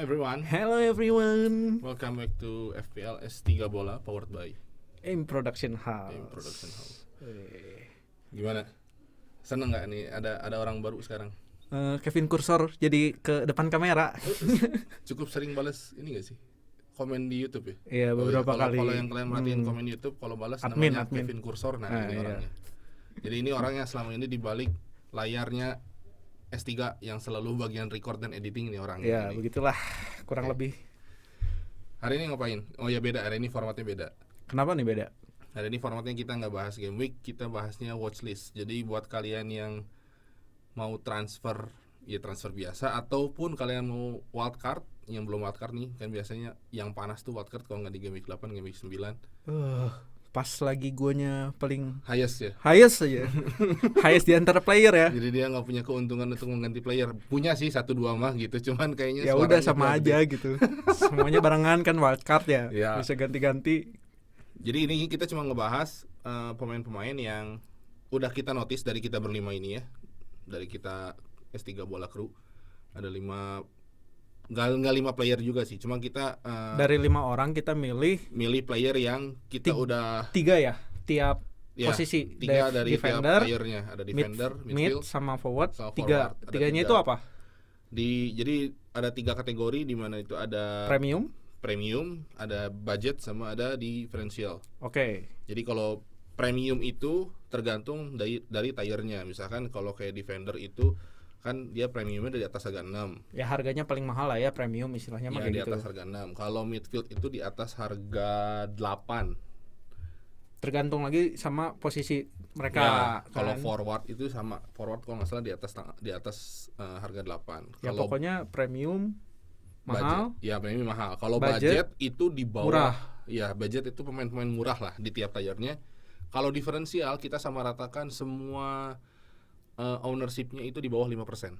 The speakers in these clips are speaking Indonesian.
everyone. Hello everyone. Welcome back to FPL S3 Bola powered by AIM Production House. AIM Production House. Gimana? Seneng nggak nih ada orang baru sekarang? Kevin Kursor jadi ke depan kamera. Cukup sering balas ini nggak sih? Komen di YouTube ya? Iya, beberapa kali. Kalau yang kalian merhatiin komen YouTube, kalau balas Admin. namanya Kevin Kursor, ini Iya. orangnya. Jadi ini orangnya selama ini di balik layarnya S3 yang selalu bagian record dan editing ini orangnya. Ya, ini. begitulah kurang lebih. Hari ini ngapain? Oh ya beda, hari ini formatnya beda. Kenapa nih beda? Hari ini formatnya kita nggak bahas game week, kita bahasnya watchlist. Jadi buat kalian yang mau transfer biasa, ataupun kalian mau wildcard, yang belum wildcard nih, kan biasanya yang panas tuh wildcard kalau nggak di game week 8, game week 9 Pas lagi guanya paling highest ya. highest aja. Highest di antara player ya. Jadi dia nggak punya keuntungan untuk mengganti player. Punya sih 1-2 mah gitu, cuman kayaknya Ya udah suaranya sama kurang aja gede. gitu. Semuanya barengan kan wildcard ya. Ya. Bisa ganti-ganti. Jadi ini kita cuma ngebahas pemain-pemain yang udah kita notice dari kita berlima ini ya. Dari kita S3 Bola Crew. Ada 5 Nggak 5 player juga sih, cuma kita Dari 5 orang kita milih milih player yang kita udah 3 ya tiap ya, posisi. 3 dari defender, tiap playernya. Ada defender, mid midfield, sama forward. sama Tiga. forward. Ada Tiganya 3. itu apa? Jadi ada 3 kategori, di mana itu ada premium, ada budget, sama ada differential. Oke. Jadi kalau premium itu tergantung dari tiernya. Misalkan kalau kayak defender itu kan dia premiumnya di atas harga 6. Ya harganya paling mahal lah ya, premium istilahnya mah Ya, kayak di gitu. atas harga 6. Kalau midfield itu di atas harga 8. Tergantung lagi sama posisi mereka. Ya, kan. kalau forward itu sama. Forward kalau nggak salah di atas harga 8. Ya Kalau pokoknya premium mahal. budget, ya premium mahal. Kalau Budget budget itu di bawah. murah. Ya, budget itu pemain-pemain murah lah di tiap tiernya. Kalau diferensial kita sama ratakan semua ownership-nya itu di bawah 5%.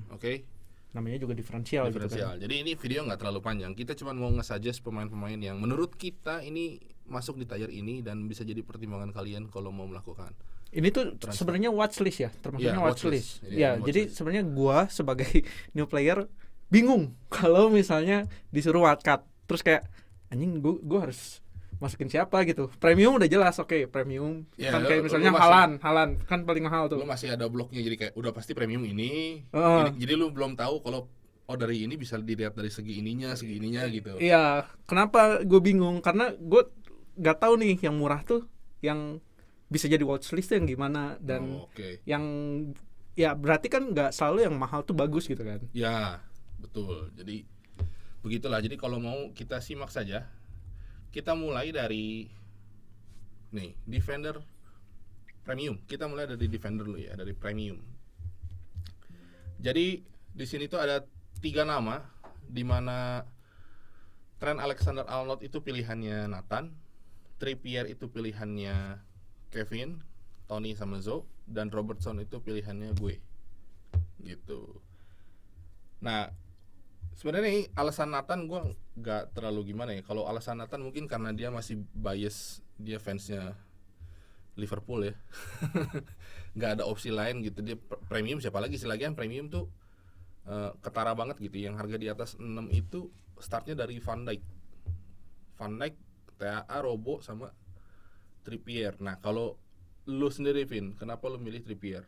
Oke? Namanya juga diferensial gitu kan. Jadi ini video nggak terlalu panjang. Kita cuma mau nge-suggest pemain-pemain yang menurut kita ini masuk di tier ini dan bisa jadi pertimbangan kalian kalau mau melakukan. Ini tuh transfer. sebenarnya watchlist ya, termasuknya Ya, watchlist. watchlist. Ya, Ini jadi watchlist. sebenarnya gua sebagai new player bingung kalau misalnya disuruh wildcard. Terus kayak anjing gua harus masukin siapa gitu. Premium udah jelas, oke, premium. Ya, Kan kayak lu misalnya masih- Haaland kan paling mahal tuh. Lu masih ada bloknya, jadi kayak udah pasti premium ini. Heeh. Jadi lu belum tahu kalau dari ini bisa dilihat dari segi ininya gitu. Iya, kenapa gue bingung? Karena gue nggak tahu nih yang murah tuh yang bisa jadi watchlist tuh yang gimana, dan Oke. yang ya berarti kan nggak selalu yang mahal tuh bagus gitu kan? Ya, betul. Jadi begitulah. Jadi kalau mau kita simak saja. Kita mulai dari nih, defender premium. Kita mulai dari defender dulu ya, dari premium. Jadi di sini tuh ada 3 nama, di mana Trent Alexander-Arnold itu pilihannya Nathan, Trippier itu pilihannya Kevin, Tony sama Zo, dan Robertson itu pilihannya gue. Gitu. Nah, sebenarnya nih, alasan Nathan gue nggak terlalu gimana ya. Kalau alasan Nathan mungkin karena dia masih bias, dia fansnya Liverpool ya. Nggak ada opsi lain gitu. Dia premium, siapa lagi sih, lagian premium tuh ketara banget gitu. Yang harga di atas 6 itu startnya dari Van Dijk, TAA, Robo, sama Trippier. Nah kalau lu sendiri Vin, kenapa lu milih Trippier?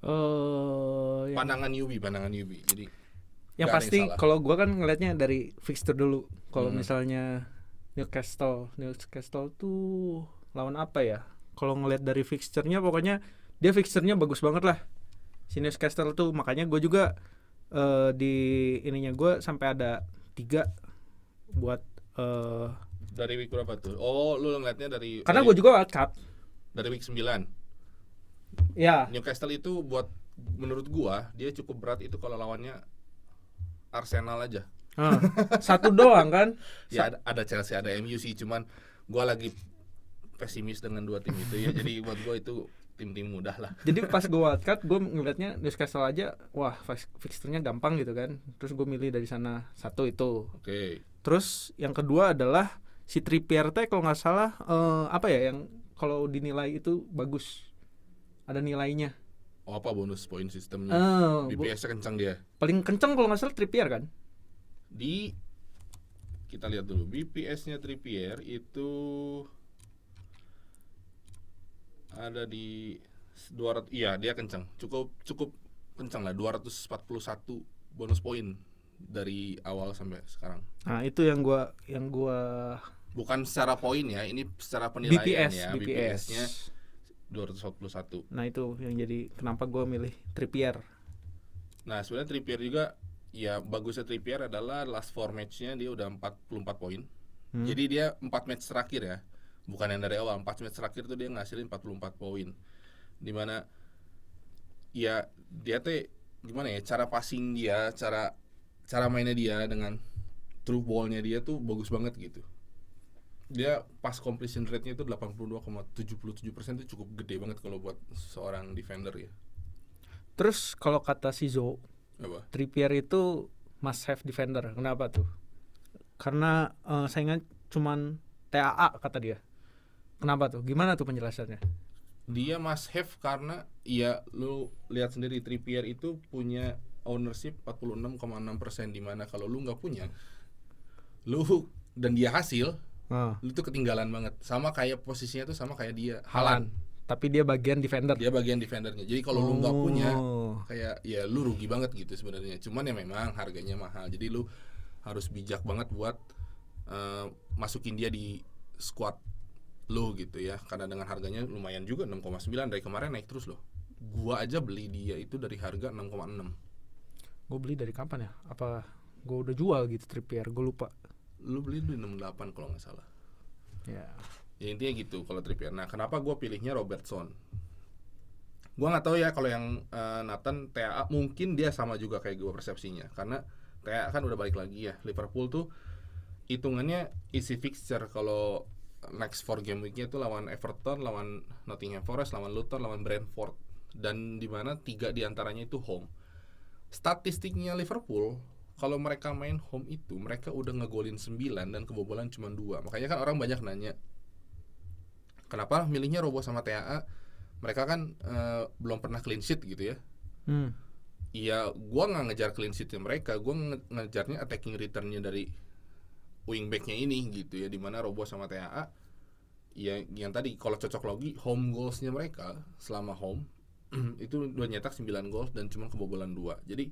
Yang Pandangan newbie. Jadi yang nggak ada pasti yang salah. kalau gue kan ngelihatnya dari fixture dulu. Kalau Hmm. misalnya Newcastle tuh lawan apa ya? Kalau ngelihat dari fixture-nya, pokoknya dia fixture-nya bagus banget lah. Si Newcastle tuh, makanya gue juga di ininya gue sampai ada 3 buat Dari week berapa tuh? Oh, lu ngeliatnya dari karena gue juga wildcard. dari week 9. Ya, Newcastle itu buat menurut gua dia cukup berat itu kalau lawannya Arsenal aja. satu doang kan. Ya ada Chelsea, ada MU sih, cuman gua lagi pesimis dengan 2 tim itu ya. Jadi buat gua itu tim-tim mudah lah. Jadi pas gue wildcard, gue ngeliatnya Newcastle aja, wah fixturnya gampang gitu kan. Terus gue milih dari sana satu itu. Oke. Terus yang kedua adalah si Trippier teh kalau nggak salah apa ya yang kalau dinilai itu bagus, ada nilainya. Oh, apa bonus point sistemnya? BPS-nya kencang dia. Paling kencang kalau nggak salah Trippier kan? Kita lihat dulu BPS-nya Trippier itu ada di 200. Iya, dia kencang. Cukup kencang lah, 241 bonus poin dari awal sampai sekarang. Nah, itu yang gua Bukan secara poin ya, ini secara penilaian ya. BPS. BPS-nya 241. Nah, itu yang jadi kenapa gua milih Trippier. Nah, sebenarnya Trippier juga ya, bagusnya Trippier adalah last 4 match-nya dia udah 44 poin. Jadi dia 4 match terakhir ya. Bukan yang dari awal, 4 match terakhir tuh dia ngasilin 44 poin. Dimana ya dia tuh gimana ya, cara passing dia, cara mainnya dia dengan through ball-nya dia tuh bagus banget gitu. Dia pass completion rate-nya itu 82,77%, itu cukup gede banget kalau buat seorang defender ya. Terus kalau kata si Zo, Apa? Trippier itu must have defender. Kenapa tuh? Karena saingan cuman TAA kata dia. Kenapa tuh? Gimana tuh penjelasannya? Dia must have karena ya lu lihat sendiri Trippier itu punya ownership 46,6%, di mana kalau lu nggak punya, lu dan dia hasil, lu tuh ketinggalan banget. Sama kayak posisinya tuh sama kayak dia, Haaland. Tapi dia bagian defender. Dia bagian defendernya. Jadi kalau lu nggak punya, kayak ya lu rugi banget gitu sebenarnya. Cuman ya memang harganya mahal. Jadi lu harus bijak banget buat masukin dia di squad lu gitu ya. Karena dengan harganya lumayan juga, 6,9 dari kemarin naik terus loh. Gua aja beli dia itu dari harga 6,6. Gue beli dari kapan ya? Apa gue udah jual gitu Trippier? Gue lupa. Lu beli di 68 kalau nggak salah. Ya. Ya intinya gitu kalau Trippier. Nah, kenapa gue pilihnya Robertson? Gue nggak tahu ya kalau yang Nathan TAA mungkin dia sama juga kayak gue persepsinya, karena TAA kan udah balik lagi ya. Liverpool tuh hitungannya easy fixture kalau next 4 game weeknya tuh lawan Everton, lawan Nottingham Forest, lawan Luton, lawan Brentford, dan di mana 3 diantaranya itu home. Statistiknya Liverpool kalau mereka main home itu mereka udah ngegolin 9 dan kebobolan cuma 2. Makanya kan orang banyak nanya, kenapa milihnya Robo sama TAA? Mereka kan belum pernah clean sheet gitu ya. Iya, gue nggak ngejar clean sheetnya mereka, gue ngejarnya attacking returnnya dari wingbacknya ini gitu ya. Dimana Robo sama TAA ya yang tadi kalau cocok logi home goalsnya mereka selama home itu udah nyetak 9 gol dan cuma kebobolan 2. Jadi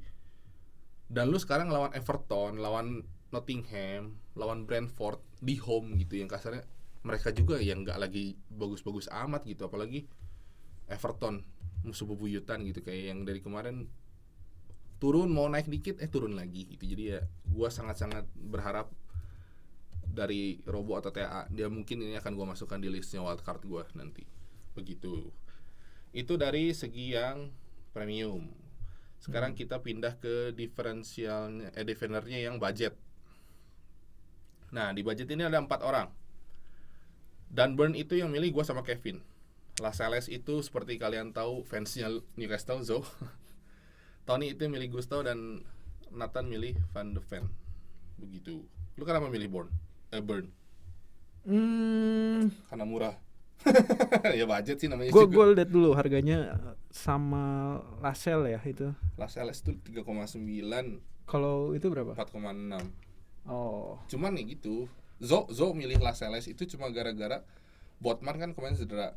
dan lu sekarang lawan Everton, lawan Nottingham, lawan Brentford di home gitu, yang kasarnya mereka juga yang nggak lagi bagus-bagus amat gitu, apalagi Everton musuh bebuyutan gitu, kayak yang dari kemarin turun mau naik dikit turun lagi gitu. Jadi ya gua sangat-sangat berharap dari Robo atau TAA, dia mungkin ini akan gua masukkan di listnya wildcard gua nanti. Begitu. Itu dari segi yang premium. Sekarang kita pindah ke diferensialnya, defendernya yang budget. Nah, di budget ini ada 4 orang. Dan Burn itu yang milih gue sama Kevin. Lascelles itu seperti kalian tahu fansnya Newcastle, Zo. Tony itu milih Gusto dan Nathan milih Van de Ven. Begitu. Lu kenapa milih Burn? Karena murah. Ya budget sih namanya. Gue lihat dulu harganya sama Lascelles ya itu. Lascelles tuh 3,9. Kalau itu berapa? 4,6. Oh. Cuman nih gitu. Zo milih Lascelles itu cuma gara-gara Botman kan kemarin cedera.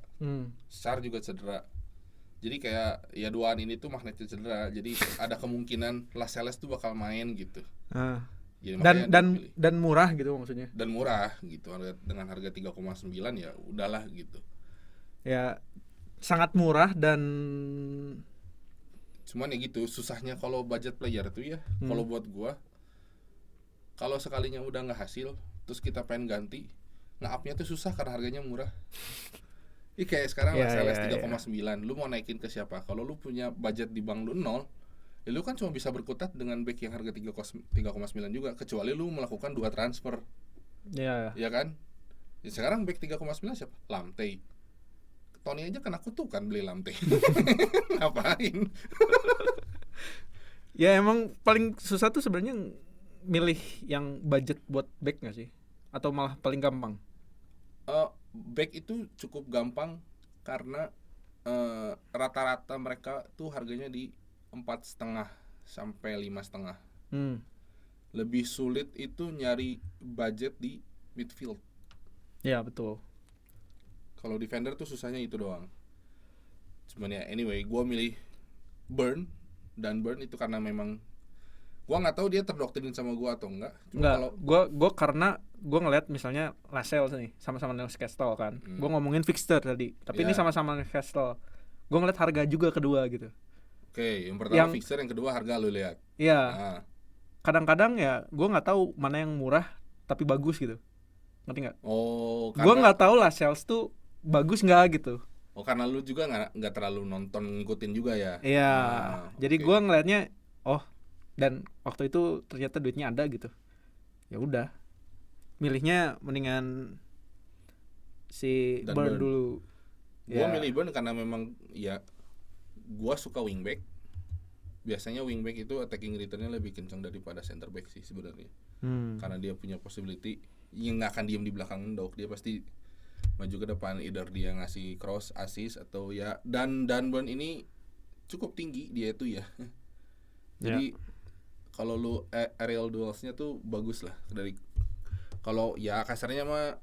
Sarr juga cedera. Jadi kayak ya duaan ini tuh magnetnya cedera. Jadi ada kemungkinan Lascelles tuh bakal main gitu. Jadi dan murah gitu maksudnya. Dan murah gitu, dengan harga 3,9 ya udahlah gitu. Ya sangat murah dan cuman ya gitu, susahnya kalau budget player tuh ya. Kalau buat gua, kalau sekalinya udah nggak hasil, terus kita pengen ganti, nge-up-nya tuh susah karena harganya murah. Ini kayak sekarang Lascelles 3,9, lu mau naikin ke siapa? Kalau lu punya budget di bank lu 0, ya lu kan cuma bisa berkutat dengan back yang harga 3,9 juga, kecuali lu melakukan 2 transfer. Ya kan? Ya sekarang back 3,9 siapa? Lamptey. Tony aja kena kutukan beli Lamptey. Ngapain? Ya emang paling susah tuh sebenarnya milih yang budget buat back nggak sih? Atau malah paling gampang? Back itu cukup gampang karena rata-rata mereka tuh harganya di 4,5 sampai 5,5. Lebih sulit itu nyari budget di midfield. Ya betul. Kalau defender tuh susahnya itu doang. Cuman ya anyway, gue milih Burn. Dan Burn itu karena memang gue nggak tahu dia terdoktrin sama gue atau enggak. Enggak, gue karena gue ngeliat misalnya Lascelles nih sama-sama Newcastle kan. Gue ngomongin fixture tadi, tapi ini sama-sama Newcastle. Gue ngeliat harga juga kedua gitu. Oke, yang pertama fixture, yang kedua harga lu lihat. Iya. Nah. Kadang-kadang ya gue nggak tahu mana yang murah tapi bagus gitu. Ngerti nggak? Oh. Gue nggak tahu Lascelles tuh bagus nggak gitu. Oh, karena lu juga nggak terlalu nonton ngikutin juga ya. Iya. Jadi gue ngeliatnya, dan waktu itu ternyata duitnya ada gitu. Ya udah, milihnya mendingan si Burn dulu. Gue milih Burn karena memang ya gue suka wingback. Biasanya wingback itu attacking returnnya lebih kencang daripada center back sih sebenarnya. Karena dia punya possibility yang nggak akan diem di belakang endok, dia pasti maju ke depan, either dia ngasih cross, assist atau ya dan Burn ini cukup tinggi dia itu ya. Jadi kalau lu aerial duelsnya tuh bagus lah. Dari kalau ya kasarnya mah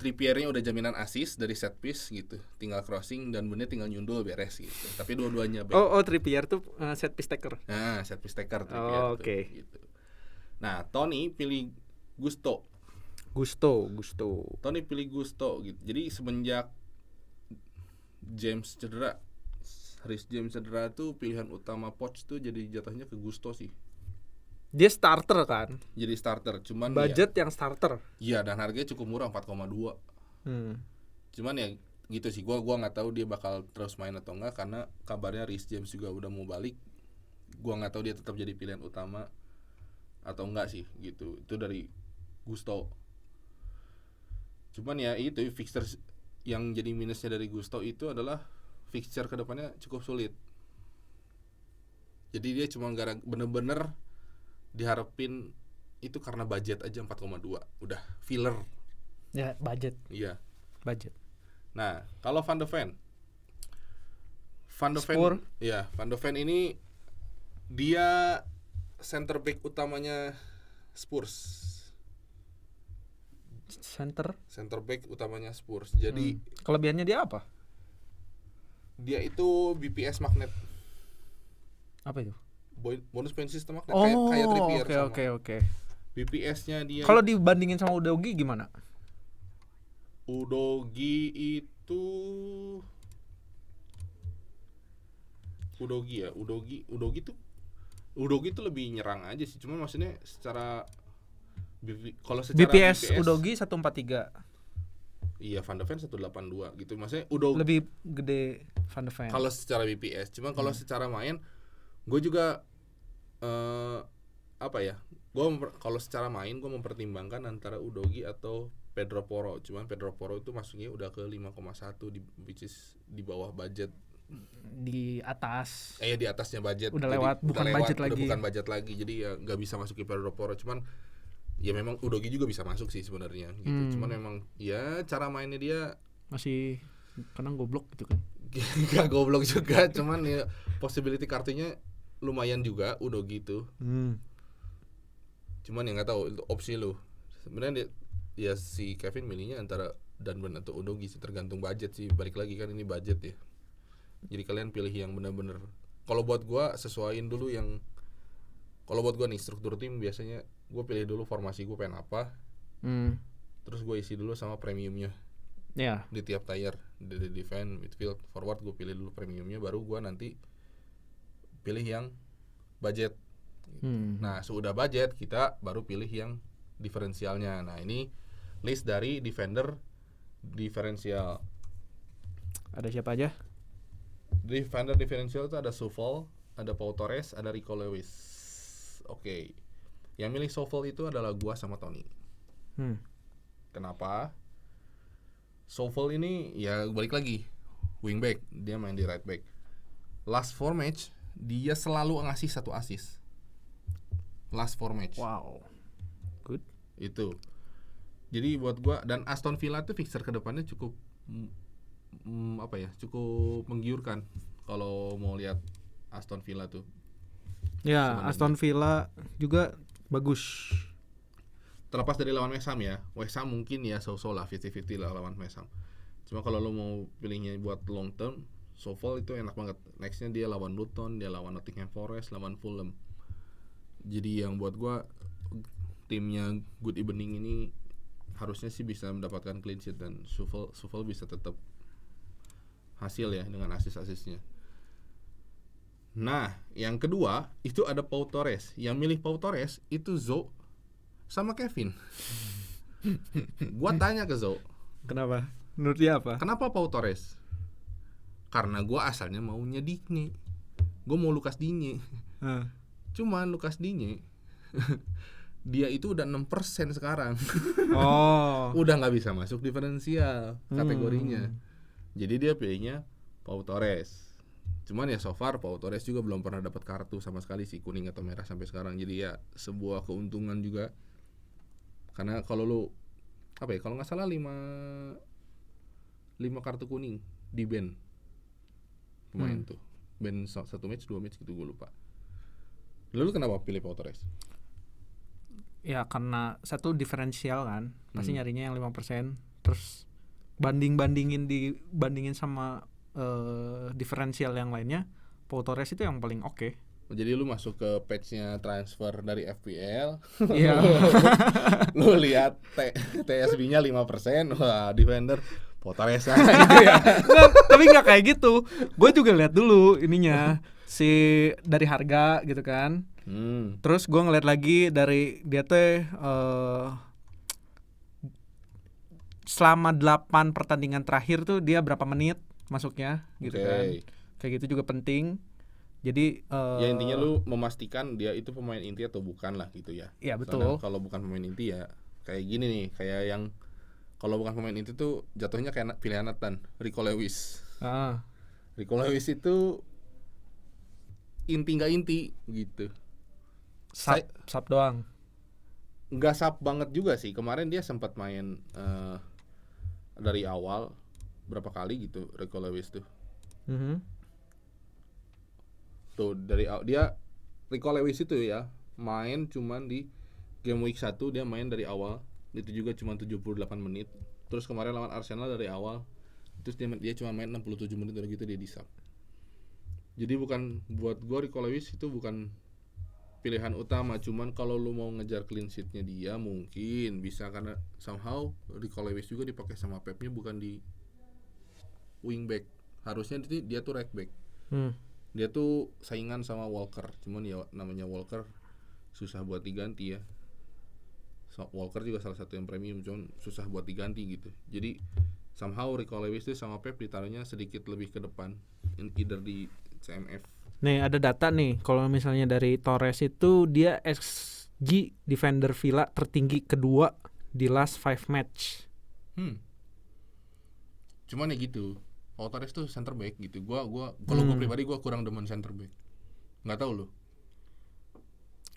Trippier-nya udah jaminan assist dari set piece gitu, tinggal crossing dan Burnnya tinggal nyundul beres gitu. Tapi dua-duanya baik. Trippier tuh set piece taker. Nah, set piece taker Trippier tuh gitu. Nah, Tony pilih Gusto. Tony pilih Gusto gitu. Jadi semenjak Reece James cedera tuh pilihan utama Poch tuh jadi jatuhnya ke Gusto sih. Dia starter kan? Jadi starter, cuman budget yang starter. Iya, dan harganya cukup murah 4,2. Cuman ya gitu sih, gua nggak tahu dia bakal terus main atau enggak karena kabarnya Reece James juga udah mau balik. Gua nggak tahu dia tetap jadi pilihan utama atau enggak sih gitu. Itu dari Gusto. Cuman ya itu fixture yang jadi minusnya dari Gusto itu adalah fixture kedepannya cukup sulit. Jadi dia cuma bener-bener diharapin itu karena budget aja 4,2 udah filler. Ya budget. Iya. Budget. Nah kalau Van de Ven Van de Ven ini dia center back utamanya Spurs. Center back utamanya Spurs. Jadi kelebihannya dia apa? Dia itu BPS magnet. Apa itu? Bonus point system magnet kayak Trippier. Oke. BPS-nya dia. Kalau dibandingin sama Udogie gimana? Udogie tuh lebih nyerang aja sih. Cuma maksudnya secara kalau secara BPS Udogie 143. Iya, Van de Ven 182 gitu. Maksudnya Udogie lebih gede Van de Ven. Kalau secara BPS, cuma kalau secara main gue juga kalau secara main gue mempertimbangkan antara Udogie atau Pedro Porro. Cuman Pedro Porro itu masuknya udah ke 5,1 which is di bawah budget. Di atas. Di atasnya budget. Udah lewat, bukan budget lagi. Jadi ya nggak bisa masukin Pedro Porro. Cuman ya memang Udogie juga bisa masuk sih sebenarnya gitu. Cuman memang ya cara mainnya dia masih kadang goblok gitu kan. Gak goblok juga, cuman ya possibility kartunya lumayan juga Udogie itu. Cuman ya nggak tahu itu opsi lu. Sebenarnya ya si Kevin milihnya antara Dunburn atau Udogie sih, tergantung budget sih. Balik lagi kan ini budget ya. Jadi kalian pilih yang benar-benar. Kalau buat gua sesuaiin dulu yang. Kalau buat gua nih struktur tim biasanya gua pilih dulu formasi gua pengen apa. Terus gua isi dulu sama premiumnya. Di tiap tier, di defense, midfield, forward gue pilih dulu premiumnya, baru gue nanti pilih yang budget. Nah sudah budget kita baru pilih yang diferensialnya. Nah ini list dari defender diferensial. Ada siapa aja? Defender diferensial itu ada Soufal, ada Pau Torres, ada Rico Lewis. Oke. Yang milih Soufal itu adalah gua sama Tony. Kenapa? Soufal ini ya balik lagi wingback, dia main di right back. Last 4 match dia selalu ngasih 1 assist. Last 4 match. Wow. Good. Itu. Jadi buat gua dan Aston Villa tuh fixture ke depannya cukup cukup menggiurkan kalau mau lihat Aston Villa tuh. Ya, Sebenarnya. Aston Villa juga bagus. Terlepas dari lawan West Ham ya, West Ham mungkin ya so-so lah 50-50 lah lawan West Ham. Cuma kalau lo mau pilihnya buat long term, so far itu enak banget. Nextnya dia lawan Luton, dia lawan Nottingham Forest, lawan Fulham. Jadi yang buat gua timnya Good Evening ini harusnya sih bisa mendapatkan clean sheet dan Shuffle bisa tetap hasil ya dengan asis-asisnya. Nah, yang kedua itu ada Pau Torres. Yang milih Pau Torres itu Zo sama Kevin. Gua tanya ke Zo, Kenapa? Menurut dia apa? kenapa Pau Torres? Karena gua asalnya maunya Digne. Gua mau Lucas Digne. Hah. Cuman Lucas Digne dia itu udah 6% sekarang. Oh. Udah nggak bisa masuk diferensial kategorinya. Jadi dia pilihnya Pau Torres. Cuman ya so far Pau Torres juga belum pernah dapat kartu sama sekali sih, kuning atau merah sampai sekarang. Jadi ya sebuah keuntungan juga. Karena kalau lu kalau nggak salah 5 kartu kuning di ban pemain tuh. Ban 1 match, 2 match gitu, gue lupa. Lalu kenapa pilih Pau Torres? Ya karena satu diferensial kan, pasti nyarinya yang 5%. Terus dibandingin sama diferensial yang lainnya, Pau Torres itu yang paling oke. Jadi lu masuk ke page-nya transfer dari FPL. Iya. Lu lihat TSB-nya 5%, wah defender Pau Torres gitu ya. Tapi nggak kayak gitu. Gue juga lihat dulu ininya dari harga gitu kan. Terus gue ngeliat lagi dari dia teh selama 8 pertandingan terakhir tuh dia berapa menit masuknya gitu kan. Kayak gitu juga penting. Jadi ya intinya lu memastikan dia itu pemain inti atau bukan lah gitu ya. Iya betul. Soalnya kalau bukan pemain inti ya kayak gini nih, kayak yang kalau bukan pemain inti tuh jatuhnya kayak pilihan Nathan, Rico Lewis. Rico Lewis itu inti nggak inti gitu. Sub doang. Nggak sub banget juga sih. Kemarin dia sempat main dari awal berapa kali gitu Rico Lewis tuh. Tuh dari dia Rico Lewis itu ya main cuman di game week 1 dia main dari awal. Itu juga cuma 78 menit. Terus kemarin lawan Arsenal dari awal. Terus dia cuma main 67 menit udah gitu dia di sub. Jadi bukan buat gua Rico Lewis itu bukan pilihan utama, cuman kalau lu mau ngejar clean sheet-nya dia mungkin bisa, karena somehow Rico Lewis juga dipakai sama Pep-nya bukan di wingback. Harusnya dia tuh right back. Dia tuh saingan sama Walker, cuman ya namanya Walker susah buat diganti ya. Walker juga salah satu yang premium, cuman susah buat diganti gitu. Jadi somehow Rico Lewis tuh sama Pep ditaruhnya sedikit lebih ke depan, either di CMF. Nih ada data nih, kalau misalnya dari Torres itu dia XG defender Villa tertinggi kedua di last 5 match. Cuman ya gitu, Pau Torres tuh center back gitu. Kalau gue pribadi gue kurang demen center back. Nggak tahu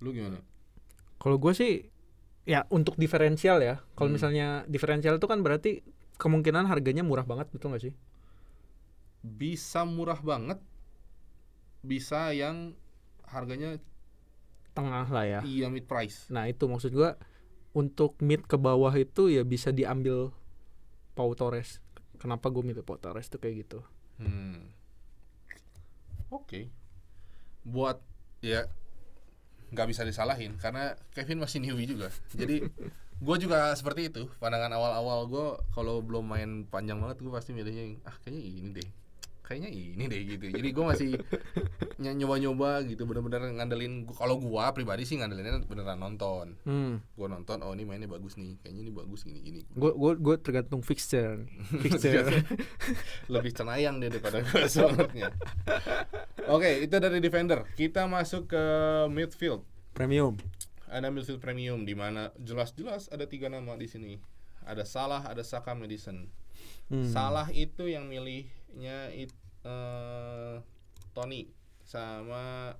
lu gimana? Kalau gue sih ya untuk diferensial ya. Kalau misalnya diferensial itu kan berarti kemungkinan harganya murah banget, betul nggak sih? Bisa murah banget, bisa yang harganya tengah lah ya. Iya, mid price. Nah itu maksud gue, untuk mid ke bawah itu ya bisa diambil Pau Torres. Kenapa gue milih Pau Torres tuh kayak gitu. Oke. Buat ya nggak bisa disalahin karena Kevin masih newbie juga. Jadi gue juga seperti itu. Pandangan awal-awal gue kalau belum main panjang banget gue pasti milihnya yang kayaknya ini deh gitu. Jadi gue masih nyoba-nyoba gitu, bener-bener ngandelin. Kalau gue pribadi sih ngandelinnya beneran nonton. Gue nonton, oh ini mainnya bagus nih, kayaknya ini bagus gini. Gue tergantung fixture. Lebih cenayang dia daripada gue semangatnya. Oke, itu dari defender. Kita masuk ke midfield Premium. Ada midfield premium di mana jelas-jelas ada 3 nama di sini. Ada Salah, ada Saka, Maddison. Salah itu yang milihnya Tony sama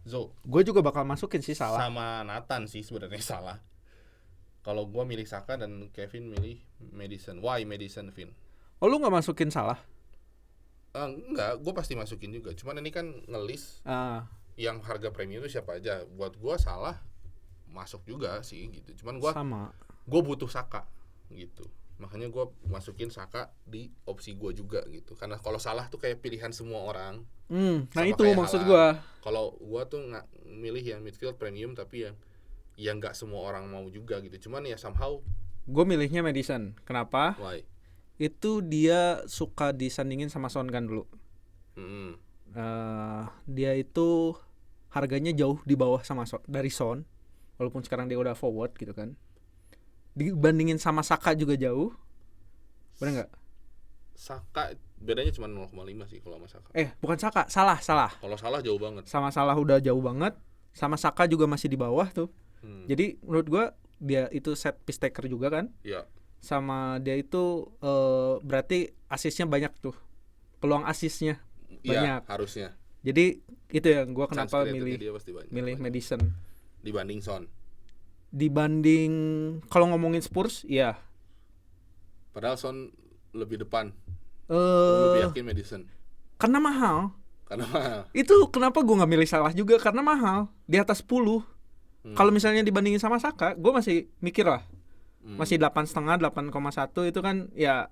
Zo. Gue juga bakal masukin sih Salah. Sama Nathan sih sebenarnya Salah. Kalau gue milih Saka dan Kevin milih Maddison. Why Maddison, Vin? Oh, lu nggak masukin Salah? Enggak, gue pasti masukin juga. Cuman ini kan ngelis yang harga premium itu siapa aja. Buat gue Salah masuk juga sih gitu. Cuman gue butuh Saka gitu. Makanya gue masukin Saka di opsi gue juga gitu. Karena kalau Salah tuh kayak pilihan semua orang. Nah itu maksud gue. Kalau gue tuh nggak milih yang midfield premium, tapi yang nggak semua orang mau juga gitu. Cuman ya somehow gue milihnya Maddison. Kenapa? Why? Itu dia suka disandingin sama Son kan dulu. Dia itu harganya jauh di bawah dari Son, walaupun sekarang dia udah forward gitu kan. Dibandingin sama Saka juga jauh. Bener nggak? Saka bedanya cuma 0,5 sih kalau sama Saka. Bukan Saka, Salah. Kalau Salah jauh banget. Sama Salah udah jauh banget. Sama Saka juga masih di bawah tuh. Jadi menurut gua dia itu set piece taker juga kan? Iya. Sama dia itu berarti asisnya banyak tuh. Peluang asisnya banyak. Iya, harusnya. Jadi itu yang gua kenapa milih Maddison dibanding Son. Dibanding kalau ngomongin Spurs, iya. Padahal Son lebih depan. Lebih yakin Maddison. Karena mahal. Itu kenapa gue nggak milih Salah juga, karena mahal di atas 10. Kalau misalnya dibandingin sama Saka, gue masih mikir lah. Masih 8,5, 8,1 itu kan ya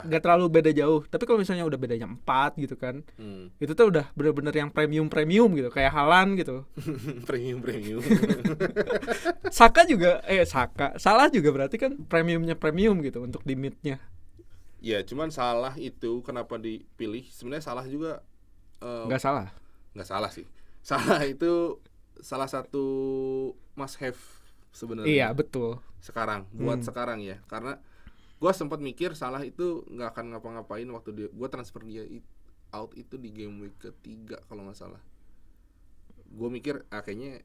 gak terlalu beda jauh. Tapi kalau misalnya udah bedanya 4 gitu kan, itu tuh udah bener-bener yang premium gitu, kayak Haaland gitu. premium. Salah juga berarti kan premium gitu untuk di midnya. Ya, cuman Salah itu kenapa dipilih? Sebenarnya Salah juga nggak salah sih. Salah itu salah satu must have sebenarnya. Iya, betul. Sekarang, buat sekarang ya. Karena gue sempat mikir Salah itu nggak akan ngapa-ngapain waktu gue transfer dia out itu di game week ketiga kalau nggak salah. Gue mikir kayaknya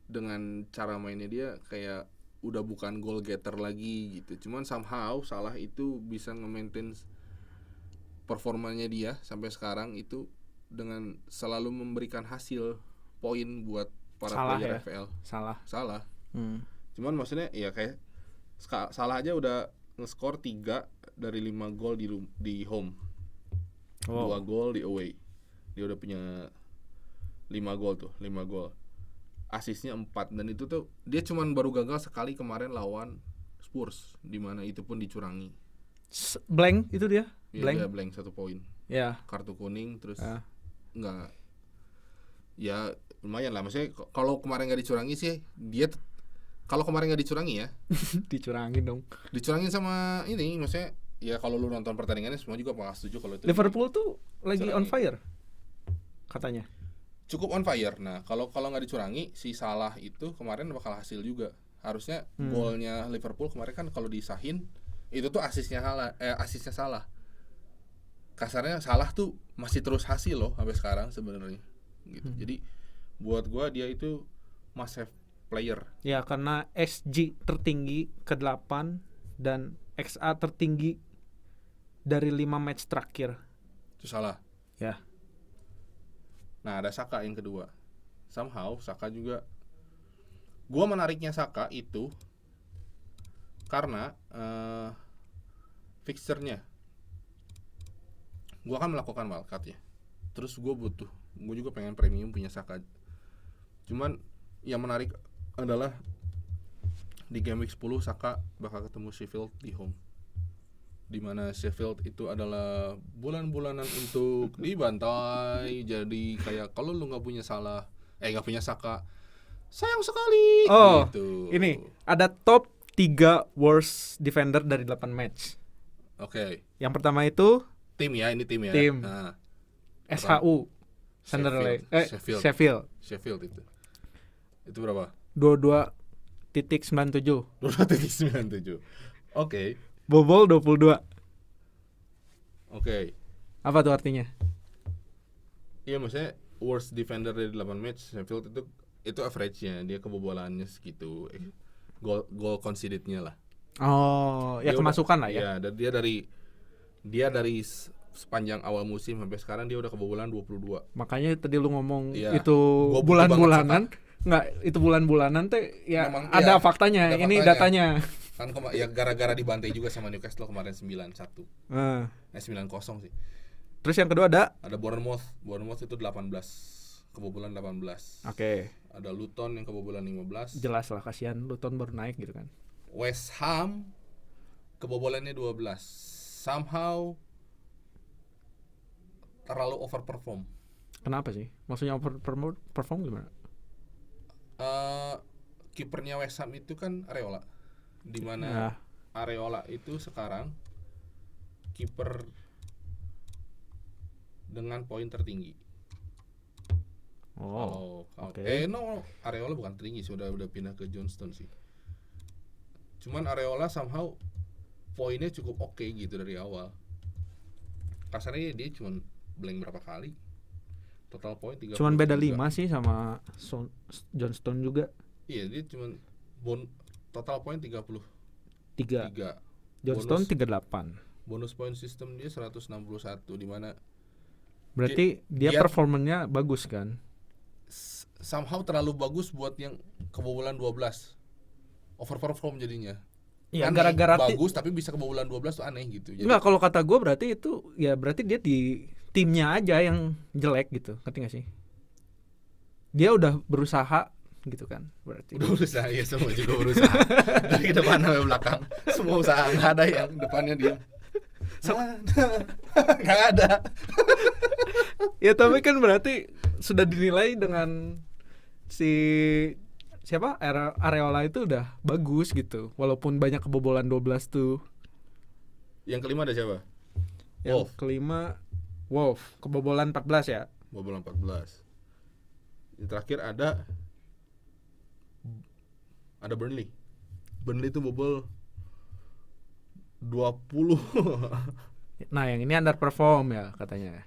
dengan cara mainnya dia kayak udah bukan goal getter lagi gitu. Cuman somehow Salah itu bisa nge-maintain performanya dia sampai sekarang itu dengan selalu memberikan hasil poin buat para player FPL. Salah. Cuman maksudnya ya kayak Salah aja udah nge-score 3 dari 5 gol di home. 2 gol di away. Dia udah punya 5 gol. Asisnya 4, dan itu tuh dia cuman baru gagal sekali kemarin lawan Spurs, di mana itu pun dicurangi. Blank itu dia? Dia blank 1 poin. Ya. Kartu kuning terus enggak. Ya lumayan lah, maksudnya kalau kemarin enggak dicurangi sih dia kalau kemarin enggak dicurangi ya. Dicurangin dong. Dicurangin sama ini, maksudnya ya kalau lu nonton pertandingannya semua juga pasti setuju kalau itu. Liverpool tuh lagi on fire katanya. Cukup on fire. Nah, kalau nggak dicurangi, si Salah itu kemarin bakal hasil juga. Harusnya golnya Liverpool kemarin kan kalau disahin itu tuh asisnya Salah. Kasarnya Salah tuh masih terus hasil loh sampai sekarang sebenarnya. Gitu. Jadi buat gua dia itu must have player. Ya, karena XG tertinggi ke-8 dan XA tertinggi dari 5 match terakhir. Itu Salah. Ya. Nah, ada Saka yang kedua. Somehow Saka juga, gua menariknya Saka itu karena fixture-nya. Gua akan melakukan wildcard ya. Terus gua juga pengen premium punya Saka. Cuman yang menarik adalah di game week 10 Saka bakal ketemu Sheffield di home. Di mana Sheffield itu adalah bulan-bulanan untuk dibantai. Jadi kayak kalau lu nggak punya Saka, sayang sekali. Gitu. Ini ada top 3 worst defender dari 8 match. Oke. Yang pertama itu tim ya. Nah, SHU Sheffield itu berapa? 22.97. 22.97. Oke. Bobol 22. Oke. Apa tuh artinya? Iya, maksudnya worst defender dari 8 match Sheffield itu average-nya, dia kebobolannya segitu. Goal conceded-nya lah. Oh, ya kemasukan lah ya. Iya, dan dia dari sepanjang awal musim sampai sekarang dia udah kebobolan 22. Makanya tadi lu ngomong itu bulan-bulanan. Enggak, itu bulan-bulanan teh ya memang, ada faktanya. Ini faktanya. Datanya. Kan ya gara-gara dibantai juga sama Newcastle kemarin 9-1. 9-0 sih. Terus yang kedua ada Bournemouth itu 18, kebobolan 18. Oke. Ada Luton yang kebobolan 15. Jelas lah, kasihan Luton baru naik gitu kan. West Ham kebobolannya 12. Somehow terlalu overperform. Kenapa sih? Maksudnya overperform gimana? Kipernya West Ham itu kan Areola. Di mana Areola itu sekarang kiper dengan poin tertinggi. Oke. Areola bukan tertinggi, sudah pindah ke Johnston sih. Cuman Areola somehow poinnya cukup oke gitu dari awal. Kasarnya dia cuma blank berapa kali. Total poin 30. Cuman beda 5 sih sama Johnston juga. Iya, dia cuman total poin 33. Johnston 38. Bonus poin sistem dia 161, di mana berarti dia performanya bagus kan? Somehow terlalu bagus buat yang kebobolan 12. Overperform jadinya. Iya, aneh, gara-gara bagus tapi bisa kebobolan 12 tuh aneh gitu. Jadi, enggak, kalau kata gue berarti itu ya berarti dia di timnya aja yang jelek gitu. Ngerti gak sih? Dia udah berusaha gitu kan berarti. Udah berusaha, ya semua juga berusaha. Dari depan sampai belakang semua usaha, nggak ada yang depannya dia. Nggak ada. Ya tapi kan berarti sudah dinilai dengan si siapa Areola itu udah bagus gitu, walaupun banyak kebobolan 12 tuh. Yang kelima ada siapa? Yang kelima Wolf, kebobolan 14 ya. Kebobolan 14. Yang terakhir ada Burnley. Burnley itu bobol 20. Nah, yang ini underperform ya katanya.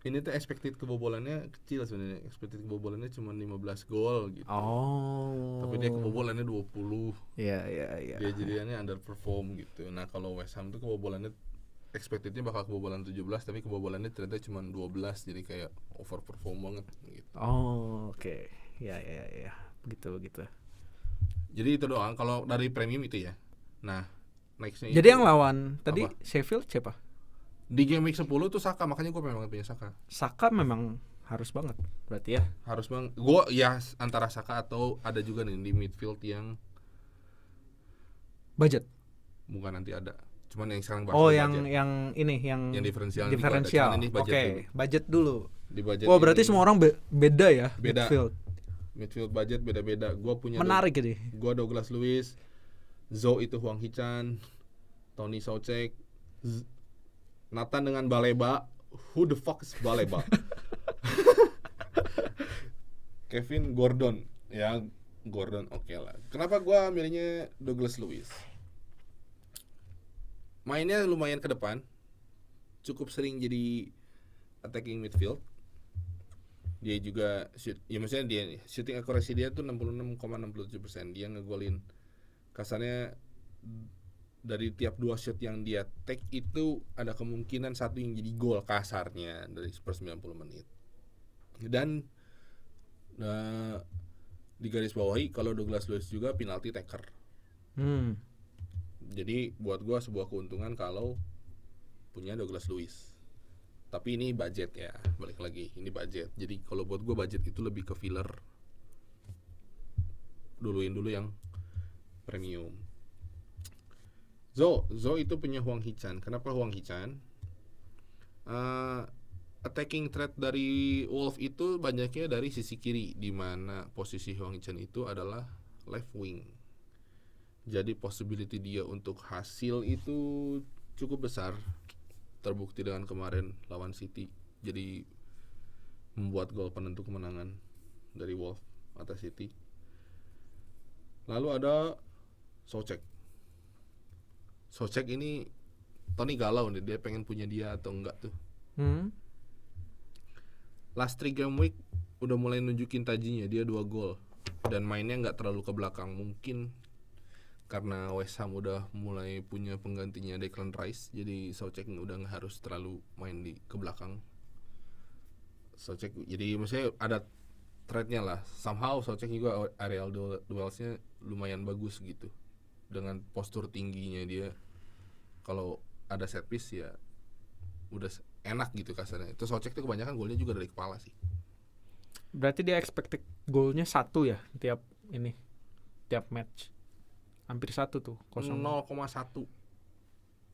Ini tuh expected kebobolannya kecil sebenarnya. Expected kebobolannya cuma 15 gol gitu. Tapi dia kebobolannya 20. Iya. Dia jadinya underperform gitu. Nah, kalau West Ham tuh kebobolannya expectednya bakal kebobolan 17, tapi kebobolannya ternyata cuma 12, jadi kayak overperform banget gitu. Oke. Ya. Begitu. Jadi itu doang kalau dari premium itu ya. Nah, nextnya jadi yang lawan tadi apa? Sheffield siapa? Di game week 10 tuh Saka, makanya gue memang punya Saka. Saka memang harus banget berarti ya. Harus bang. Gue ya antara Saka atau ada juga nih di midfield yang budget. Bukan nanti ada. Cuman yang sekarang bahas yang ini yang diferensial. Oke, budget dulu. Di budget. Berarti semua orang beda ya. Beda. Midfield budget beda-beda. Gue punya menarik ini. Gue Douglas Luiz, Zo itu Hwang Hee-chan, Tony Soucek, Nathan dengan Baleba. Who the fuck is Baleba? Kevin Gordon. Ya, Gordon oke lah. Kenapa gue milihnya Douglas Luiz? Mainnya lumayan ke depan. Cukup sering jadi attacking midfield. Dia juga maksudnya dia shooting accuracy dia tuh 66,67%. Dia ngegolin kasarnya dari tiap 2 shot yang dia take itu ada kemungkinan satu yang jadi gol kasarnya dari per 90 menit. Dan di garis bawahi kalau Douglas Luiz juga penalty taker. Jadi buat gua sebuah keuntungan kalau punya Douglas Luiz. Tapi ini budget ya, balik lagi ini budget. Jadi kalau buat gue budget itu lebih ke filler. Duluin dulu yang premium. Zo itu punya Hwang Hee-chan. Kenapa Hwang Hee-chan? Attacking threat dari Wolf itu banyaknya dari sisi kiri, di mana posisi Hwang Hee-chan itu adalah left wing. Jadi possibility dia untuk hasil itu cukup besar. Terbukti dengan kemarin lawan City, jadi membuat gol penentu kemenangan dari Wolf atas City. Lalu ada Soucek ini Tony galau nih, dia pengen punya dia atau enggak tuh. Last 3 game week udah mulai nunjukin tajinya, dia 2 gol dan mainnya nggak terlalu ke belakang. Mungkin karena West Ham udah mulai punya penggantinya Declan Rice, jadi Soucek udah nggak harus terlalu main ke belakang. Soucek jadi maksudnya ada threat-nya lah. Somehow Soucek juga aerial duelsnya lumayan bagus gitu. dengan postur tingginya dia. Kalau ada set piece ya udah enak gitu kasarnya. Itu Socek tuh kebanyakan golnya juga dari kepala sih. Berarti dia expected golnya 1 ya tiap match. Hampir 1 tuh, 0,1.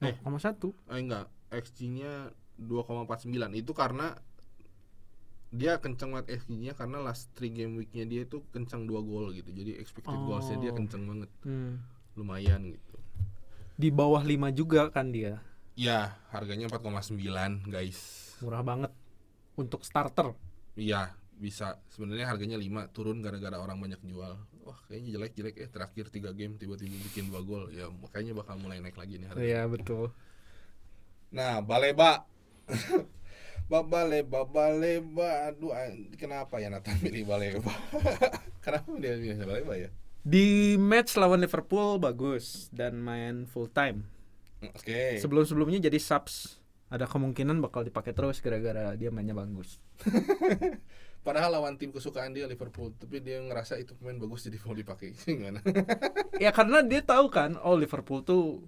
0,1. Enggak, XG-nya 2,49. Itu karena dia kenceng banget XG-nya karena last 3 game week-nya dia itu kenceng 2 gol gitu. Jadi expected goals-nya dia kenceng banget. Lumayan gitu. Di bawah 5 juga kan dia. Ya, harganya 4,9 guys. Murah banget untuk starter. Iya, bisa. Sebenarnya harganya 5, turun gara-gara orang banyak jual. Wah, kayaknya jelek-jelek terakhir 3 game tiba-tiba bikin 2 gol. Ya, makanya bakal mulai naik lagi nih harganya. Iya, betul. Nah, Baleba. Baleba. Aduh, kenapa ya Nathan milih Baleba? Kenapa dia milih Baleba ya? Di match lawan Liverpool bagus dan main full time. Oke. Sebelum-sebelumnya jadi subs. Ada kemungkinan bakal dipakai terus gara-gara dia mainnya bagus. Padahal lawan tim kesukaan dia Liverpool, tapi dia ngerasa itu pemain bagus jadi mau dipakai. Gimana? Ya karena dia tahu kan, Liverpool tuh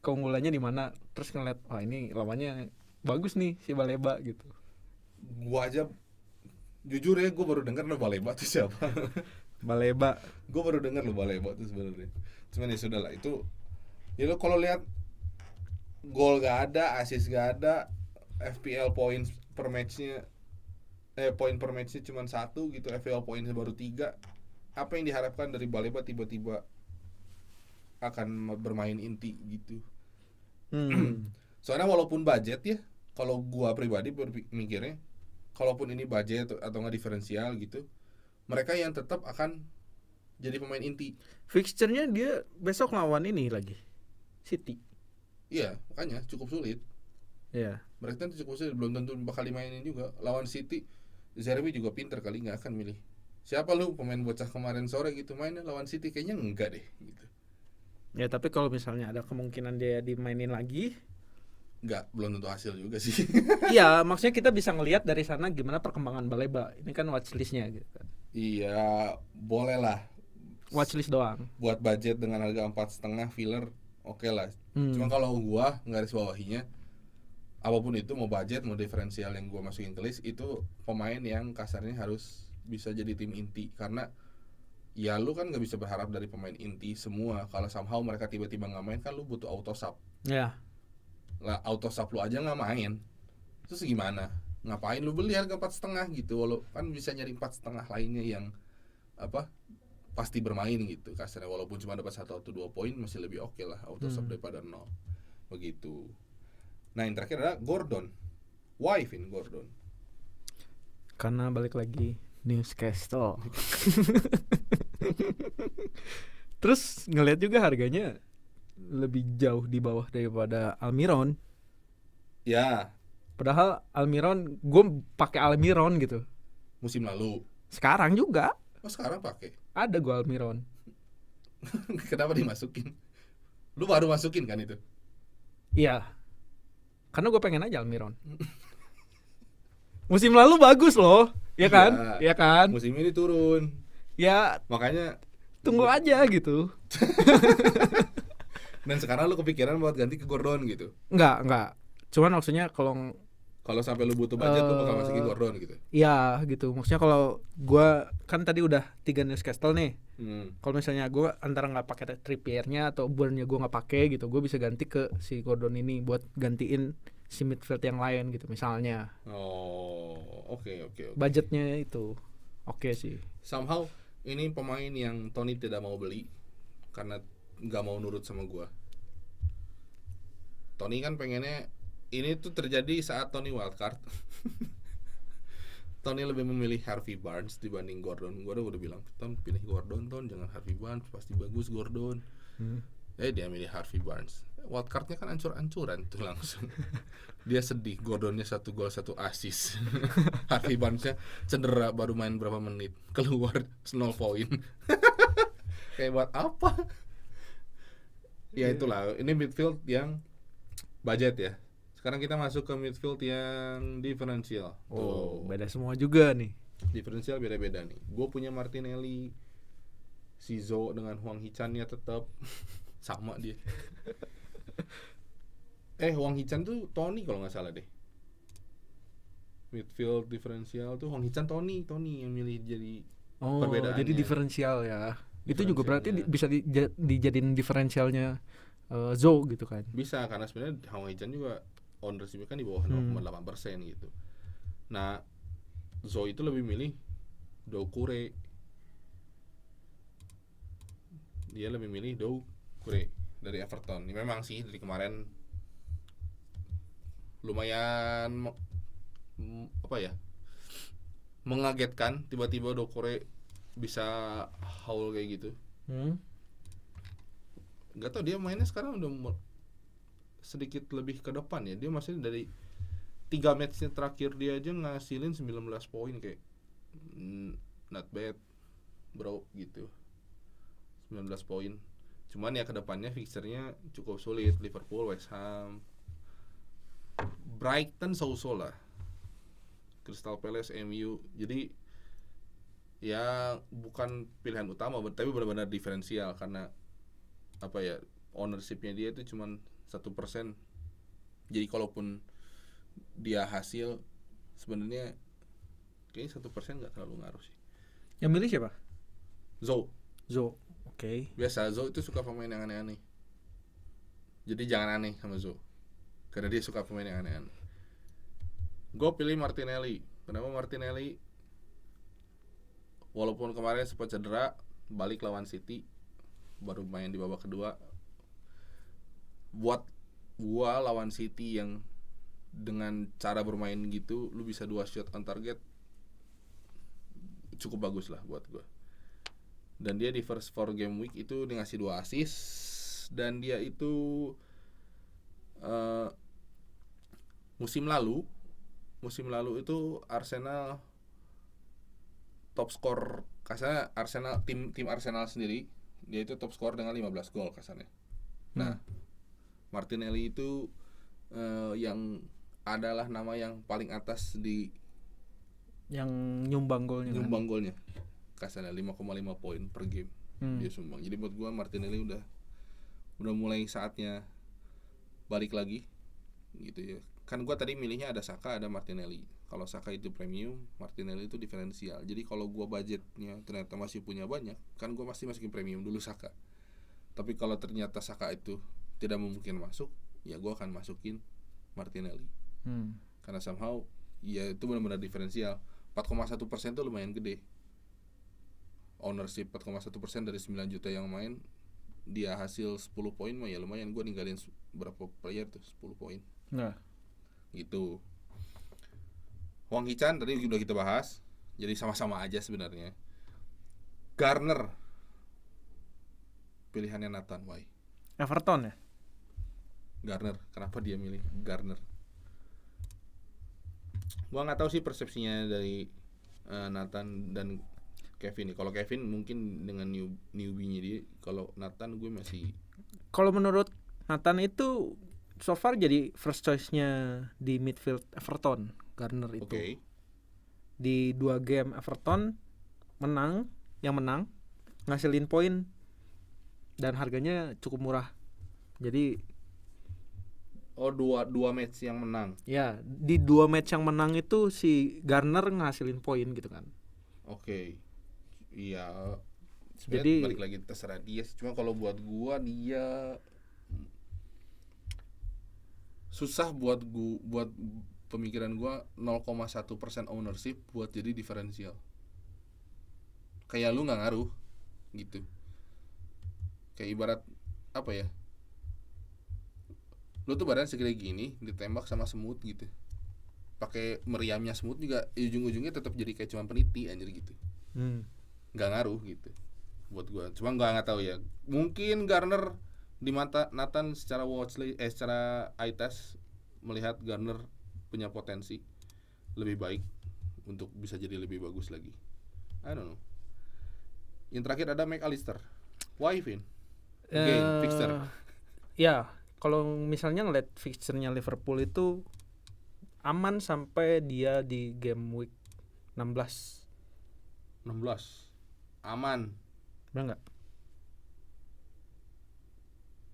keunggulannya di mana, terus ngeliat ini lawannya bagus nih si Baleba gitu. Gua aja jujur ya, gue baru dengar lo Baleba tuh siapa. Baleba. Gue baru dengar lo Baleba tuh sebenarnya. Cuman ya sudah lah, itu ya lo kalau lihat gol gak ada, assist gak ada, FPL points per matchnya poin per matchnya cuma 1 gitu, FPL poinnya baru 3. Apa yang diharapkan dari Baleba tiba-tiba akan bermain inti gitu. Soalnya walaupun budget ya, kalau gua pribadi mikirnya, kalaupun ini budget atau nggak diferensial gitu, mereka yang tetap akan jadi pemain inti. Fixture-nya dia besok lawan ini lagi, City. Iya, makanya cukup sulit. Iya. Mereka tuh cukup sulit, belum tentu bakal dimainin juga. Lawan City, Zerbi juga pinter kali, nggak akan milih siapa lu pemain bocah kemarin sore gitu mainnya lawan City, kayaknya enggak deh gitu. Ya tapi kalau misalnya ada kemungkinan dia dimainin lagi, belum tentu hasil juga sih. iya, maksudnya kita bisa ngelihat dari sana gimana perkembangan Baleba. Ini kan watchlist-nya gitu kan. Iya, boleh lah. Watchlist doang. Buat budget dengan harga 4,5 filler, oke lah. Cuma kalau gua garis bawahinya, apapun itu, mau budget mau diferensial yang gua masukin ke list, itu pemain yang kasarnya harus bisa jadi tim inti. Karena ya lu kan nggak bisa berharap dari pemain inti semua. Kalau somehow mereka tiba-tiba nggak main, kan lu butuh auto sub. Ya. Lah auto sub lu aja nggak main, terus gimana? Ngapain lu beli harga 4,5 gitu? Walau kan bisa nyari 4,5 lainnya yang pasti bermain gitu kasarnya, walaupun cuma dapat 1 atau 2 poin masih lebih oke lah auto sub daripada 0 begitu. Nah yang terakhir adalah Gordon. Why Vin Gordon? Karena balik lagi Newcastle. Terus ngelihat juga harganya lebih jauh di bawah daripada Almiron. Ya. Padahal Almiron, gue pakai Almiron gitu. Musim lalu. Sekarang juga. Oh sekarang pakai. Ada gue Almiron. Kenapa dimasukin? Lu baru masukin kan itu? Iya. Karena gue pengen aja Almiron. Musim lalu bagus loh, ya kan? Iya kan? Musim ini turun. Ya, makanya tunggu aja gitu. Dan sekarang lu kepikiran buat ganti ke Gordon gitu? Enggak. Cuman maksudnya kalau sampai lu butuh budget lu bakal masukin Gordon gitu? Iya gitu. Maksudnya kalau gue kan tadi udah 3 Newcastle nih. Kalau misalnya gue antara nggak pakai Trippier-nya atau Burn-nya gue nggak pakai gitu, gue bisa ganti ke si Gordon ini buat gantiin si midfield yang lain gitu misalnya. Oke. Budgetnya itu oke sih. Somehow ini pemain yang Tony tidak mau beli karena nggak mau nurut sama gue. Tony kan pengennya ini tuh terjadi saat Tony wildcard. Tony lebih memilih Harvey Barnes dibanding Gordon. Gue udah bilang, Ton pilih Gordon, Ton jangan Harvey Barnes, pasti bagus Gordon. Dia milih Harvey Barnes. Wildcardnya kan ancur-ancuran tuh langsung. Dia sedih, Gordonnya 1 gol 1 assist. Harvey Barnesnya cedera baru main berapa menit, keluar 0 poin. Kayak buat apa? Ya itulah, ini midfield yang budget ya. Sekarang kita masuk ke midfield yang diferensial. Beda semua juga nih. Diferensial beda-beda nih. Gue punya Martinelli, Si Zo dengan Hwang Hee-chan-nya tetap sama dia. Hwang Hee-chan tuh Tony kalau nggak salah deh. Midfield diferensial tuh Hwang Hee-chan Tony yang milih jadi Oh, perbedaannya. jadi diferensial ya. Itu juga berarti Diferensialnya. bisa dijadiin diferensialnya Zo gitu kan. Bisa, karena sebenarnya Hwang Hee-chan juga ownership kan di bawah 0,8% gitu. Nah, Zo itu lebih milih Doucouré. Dia lebih milih Doucouré dari Everton. Ini memang sih dari kemarin lumayan mengagetkan, tiba-tiba Doucouré bisa haul kayak gitu. Gak tau dia mainnya sekarang udah sedikit lebih ke depan ya. Dia masih dari 3 matchnya terakhir dia aja ngasilin 19 poin kayak not bad bro gitu. 19 poin. Cuman ya kedepannya fixernya cukup sulit. Liverpool, West Ham, Brighton so-so lah, Crystal Palace, MU. Jadi ya bukan pilihan utama, tapi benar-benar diferensial karena ownershipnya dia itu cuman 1%. Jadi kalaupun dia hasil sebenarnya kayaknya 1% nggak terlalu ngaruh sih. Yang milih siapa? Zo. Oke. Biasa Zo itu suka pemain yang aneh-aneh. Jadi jangan aneh sama Zo, karena dia suka pemain yang aneh-aneh. Gue pilih Martinelli. Kenapa Martinelli? Walaupun kemarin sempat cedera, balik lawan City, baru main di babak kedua. Buat gua lawan City yang dengan cara bermain gitu, lu bisa 2 shot on target, cukup bagus lah buat gua. Dan dia di first 4 game week itu dia ngasih 2 assist. Dan dia itu musim lalu itu Arsenal top skor kasarnya. Arsenal tim Arsenal sendiri dia itu top skor dengan 15 gol kasarnya. Nah, Martinelli itu yang adalah nama yang paling atas di yang nyumbang golnya. Kasarnya 5,5 poin per game dia sumbang. Jadi buat gua Martinelli udah mulai saatnya balik lagi gitu ya. Kan gua tadi milihnya ada Saka, ada Martinelli. Kalau Saka itu premium, Martinelli itu diferensial. Jadi kalau gua budgetnya ternyata masih punya banyak, kan gua pasti masukin premium dulu Saka. Tapi kalau ternyata Saka itu tidak mungkin masuk, ya gua akan masukin Martinelli. Karena somehow ya itu benar-benar diferensial. 4,1% itu lumayan gede. Ownership 4,1% dari 9 juta yang main, dia hasil 10 poin mah ya lumayan. Gua ninggalin berapa player tuh 10 poin. Nah, gitu. Hwang Hee-chan tadi udah kita bahas, jadi sama-sama aja sebenarnya. Garner pilihannya Nathan, why? Everton ya? Garner, kenapa dia milih Garner? Gua nggak tahu sih persepsinya dari Nathan dan Kevin nih. Kalau Kevin mungkin dengan newbie-nya dia, kalau Nathan gue masih. Kalau menurut Nathan itu so far jadi first choice-nya di midfield Everton, Garner itu. Okay. Di 2 game Everton menang ngasilin poin dan harganya cukup murah. Jadi dua match yang menang. Ya, di 2 match yang menang itu si Garner ngasilin poin gitu kan. Oke. Iya. Jadi balik lagi terserah dia sih. Cuma kalau buat gua dia susah buat pemikiran gua 0,1% ownership buat jadi diferensial. Kayak lu nggak ngaruh gitu. Kayak ibarat apa ya? Lu tuh badan segede gini ditembak sama semut gitu. Pakai meriamnya semut juga ujung-ujungnya tetap jadi kayak cuma peniti anjir gitu. Nggak ngaruh gitu buat gua. Cuma gua nggak tahu ya. Mungkin Garner di mata Nathan secara secara eye test melihat Garner punya potensi lebih baik untuk bisa jadi lebih bagus lagi. I don't know. Yang terakhir ada McAllister. Why, Vin? Fixture. Ya, kalau misalnya ngeliat fixture-nya Liverpool itu aman sampai dia di game week 16. Aman. Benar nggak?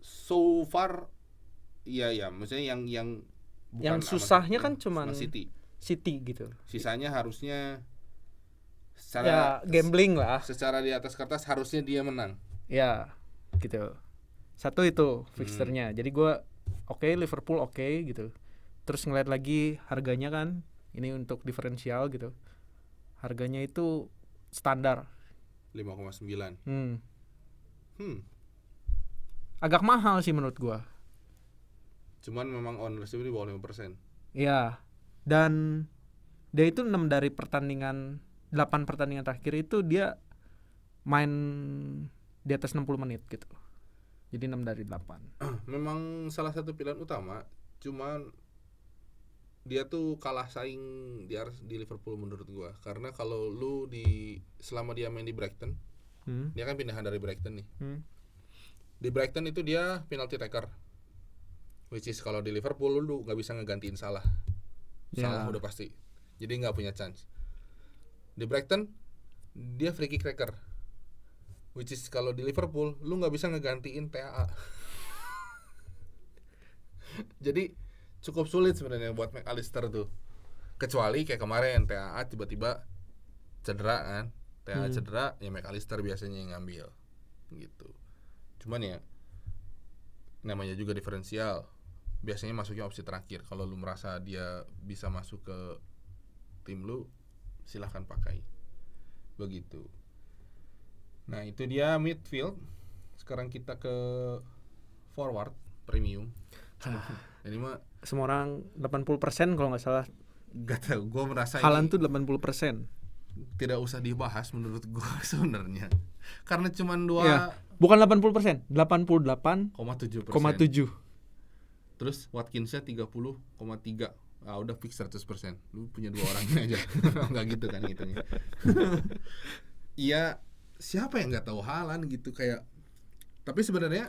so far iya maksudnya yang bukan Yang sama susahnya City, kan cuman sama City. City gitu. Sisanya harusnya Ya secara gambling lah. secara di atas kertas harusnya dia menang. Ya gitu. Satu itu fixturnya. Jadi gua oke, Liverpool oke gitu. Terus ngeliat lagi harganya kan, ini untuk diferensial gitu. Harganya itu standar. 5,9. Agak mahal sih menurut gua. Cuman memang ownership di bawah 5%. Ya. Dan dia itu 6 dari pertandingan 8 pertandingan terakhir itu dia main di atas 60 menit gitu. Jadi 6 dari 8. Memang salah satu pilihan utama, cuman dia tuh kalah saing di Liverpool menurut gua. Karena kalau lu selama dia main di Brighton, dia kan pindahan dari Brighton nih. Di Brighton itu dia penalty taker. Which is kalau di Liverpool lu nggak bisa ngegantiin Salah. Salah udah pasti. Jadi nggak punya chance. Di Brighton dia free kick taker. Which is kalau di Liverpool lu nggak bisa ngegantiin TAA. Jadi cukup sulit sebenarnya buat McAllister tuh. Kecuali kayak kemarin TAA tiba-tiba cedera kan. TAA cedera ya McAllister biasanya yang ngambil gitu. Cuman ya namanya juga diferensial. Biasanya masuknya opsi terakhir. Kalau lu merasa dia bisa masuk ke tim lu, silahkan pakai. Begitu. Nah itu dia midfield. Sekarang kita ke forward premium. Ini mah Semua orang 80% kalau nggak salah. gak tau, gue merasa Haaland ini tuh 80%. tidak usah dibahas menurut gue sebenarnya. Karena cuman Ya, bukan 80%, 88,7. 2,7%. Terus Watkinsnya 30,3. Ah udah fix 100%. Lu punya dua orang ini aja. Enggak gitu kan hitungnya. Iya, siapa yang nggak tahu Haaland gitu kayak. Tapi sebenarnya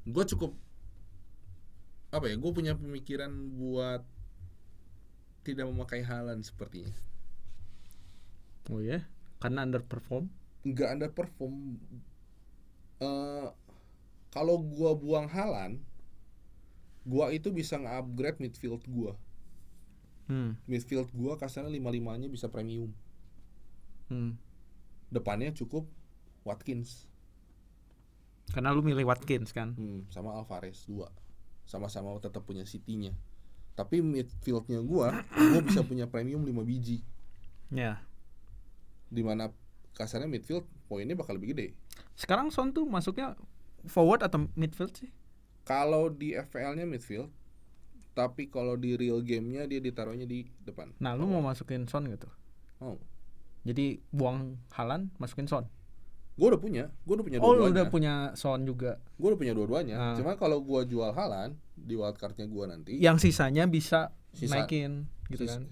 gue cukup apa ya? Gue punya pemikiran buat tidak memakai Haaland sepertinya. Oh ya, karena underperform. Nggak underperform. Kalau gue buang Haaland, gua itu bisa nge-upgrade midfield gua. Midfield gua kasarnya 5-5-nya bisa premium. Depannya cukup Watkins. Karena lu milih Watkins kan. Sama Alvarez 2. Sama-sama tetap punya City-nya. Tapi midfieldnya gua bisa punya premium 5 biji. Ya. Dimana kasarnya midfield poinnya bakal lebih gede. Sekarang Son tuh masuknya forward atau midfield sih? Kalau di FPL-nya midfield, tapi kalau di real game-nya dia ditaruhnya di depan. Nah, lu mau masukin Son gitu? Oh. Jadi buang Haaland, masukin Son. Gue udah punya dua-duanya. Oh, lu udah punya Son juga. Gue udah punya dua-duanya. Cuma kalau gue jual Haaland di wildcard-nya gue nanti, yang sisanya bisa naikin gitu kan.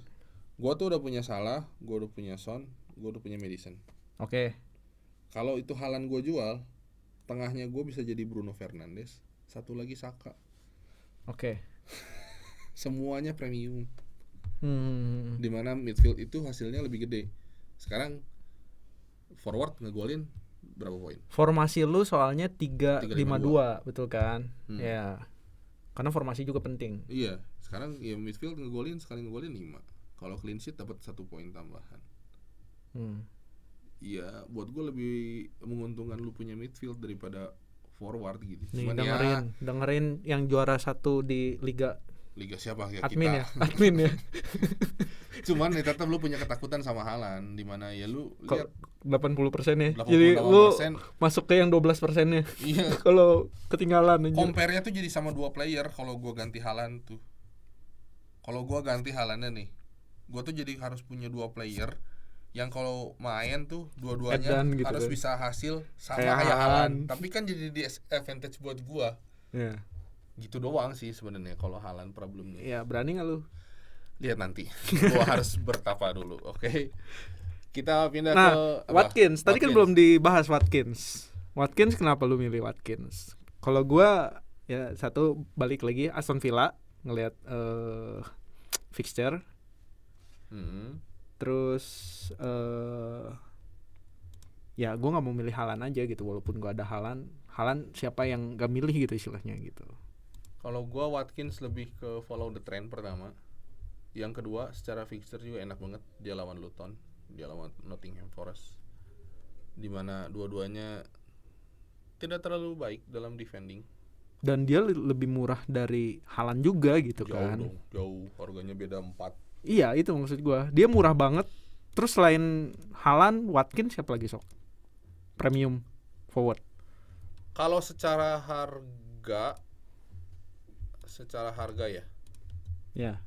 Gue tuh udah punya Salah, gue udah punya Son, gue udah punya Madison. Oke. Kalau itu Haaland gue jual, tengahnya gue bisa jadi Bruno Fernandes, satu lagi Saka. Oke. Semuanya premium. Dimana midfield itu hasilnya lebih gede. Sekarang forward ngegolin berapa poin? Formasi lu soalnya 3-5-2, betul kan? Ya. Karena formasi juga penting. Iya. Sekarang ya midfield ngegolin, sekali ngegolin 5. Kalau clean sheet dapat 1 poin tambahan. Iya, buat gue lebih menguntungkan lu punya midfield daripada forward gitu. Nih, Cuman dengerin yang juara 1 di Liga siapa ya admin kita. Admin ya. Cuman ya tetap lu punya ketakutan sama Haaland, di mana ya lu lihat 80% ya. 88%. Jadi lu masuk ke yang 12%-nya. Iya. Kalau ketinggalan aja. Compare-nya tuh jadi sama 2 player kalau gua ganti Haaland tuh. Kalau gua ganti Haalandnya nih, gua tuh jadi harus punya 2 player yang kalau main tuh dua-duanya gitu harus kan. bisa hasil sama Kayak kayak Haaland. Haaland. Tapi kan jadi advantage buat gua. Iya. Gitu doang sih sebenarnya kalau Haaland problemnya. Ya, berani enggak lu? Lihat nanti. Gua harus bertapa dulu, oke? Kita pindah Nah, ke Watkins. Tadi kan belum dibahas Watkins. Watkins kenapa lu milih Watkins? Kalau gua ya satu balik lagi Aston Villa ngelihat fixture. Terus ya gue nggak mau milih Haaland aja gitu, walaupun gue ada Haaland siapa yang gak milih gitu istilahnya gitu. Kalau gua Watkins lebih ke follow the trend pertama. Yang kedua, secara fixture juga enak banget. Dia lawan Luton, dia lawan Nottingham Forest, dimana dua-duanya tidak terlalu baik dalam defending. Dan dia lebih murah dari Haaland juga gitu Jauh kan. dong, jauh, harganya beda 4. Iya itu maksud gue, dia murah banget. Terus selain Haaland, Watkins siapa lagi sok premium forward? Kalau secara harga ya, Ya.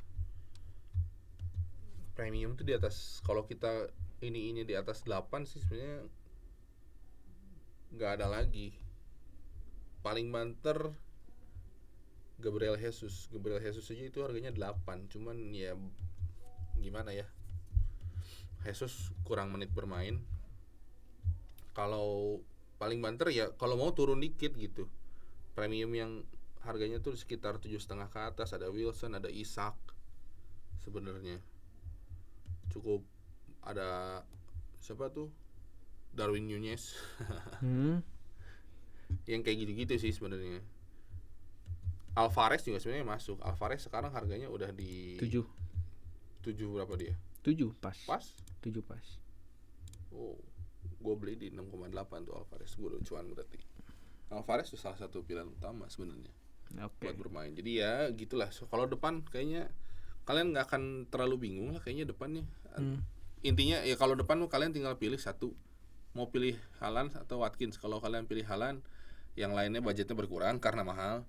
premium tuh di atas, kalau kita ini di atas 8 sih sebenarnya nggak ada lagi. Paling banter Gabriel Jesus aja itu harganya 8. Cuman ya gimana ya, Jesus kurang menit bermain. Kalau paling banter ya kalau mau turun dikit gitu, premium yang harganya tuh sekitar 7,5 ke atas, ada Wilson, ada Isak. Sebenarnya cukup, ada siapa tuh, Darwin Nunez. Yang kayak gitu-gitu sih sebenarnya. Alvarez juga sebenarnya masuk. Alvarez sekarang harganya udah di 7 berapa dia? 7 pas. 7 pas. Oh, gue beli di 6,8 tuh Alvarez. Gue udah cuan berarti. Alvarez tuh salah satu pilihan utama sebenarnya buat bermain. Jadi ya gitulah. So, kalau depan kayaknya kalian nggak akan terlalu bingung lah kayaknya depannya. Intinya ya kalau depan kalian tinggal pilih satu. Mau pilih Haaland atau Watkins. Kalau kalian pilih Haaland, yang lainnya budgetnya berkurang karena mahal.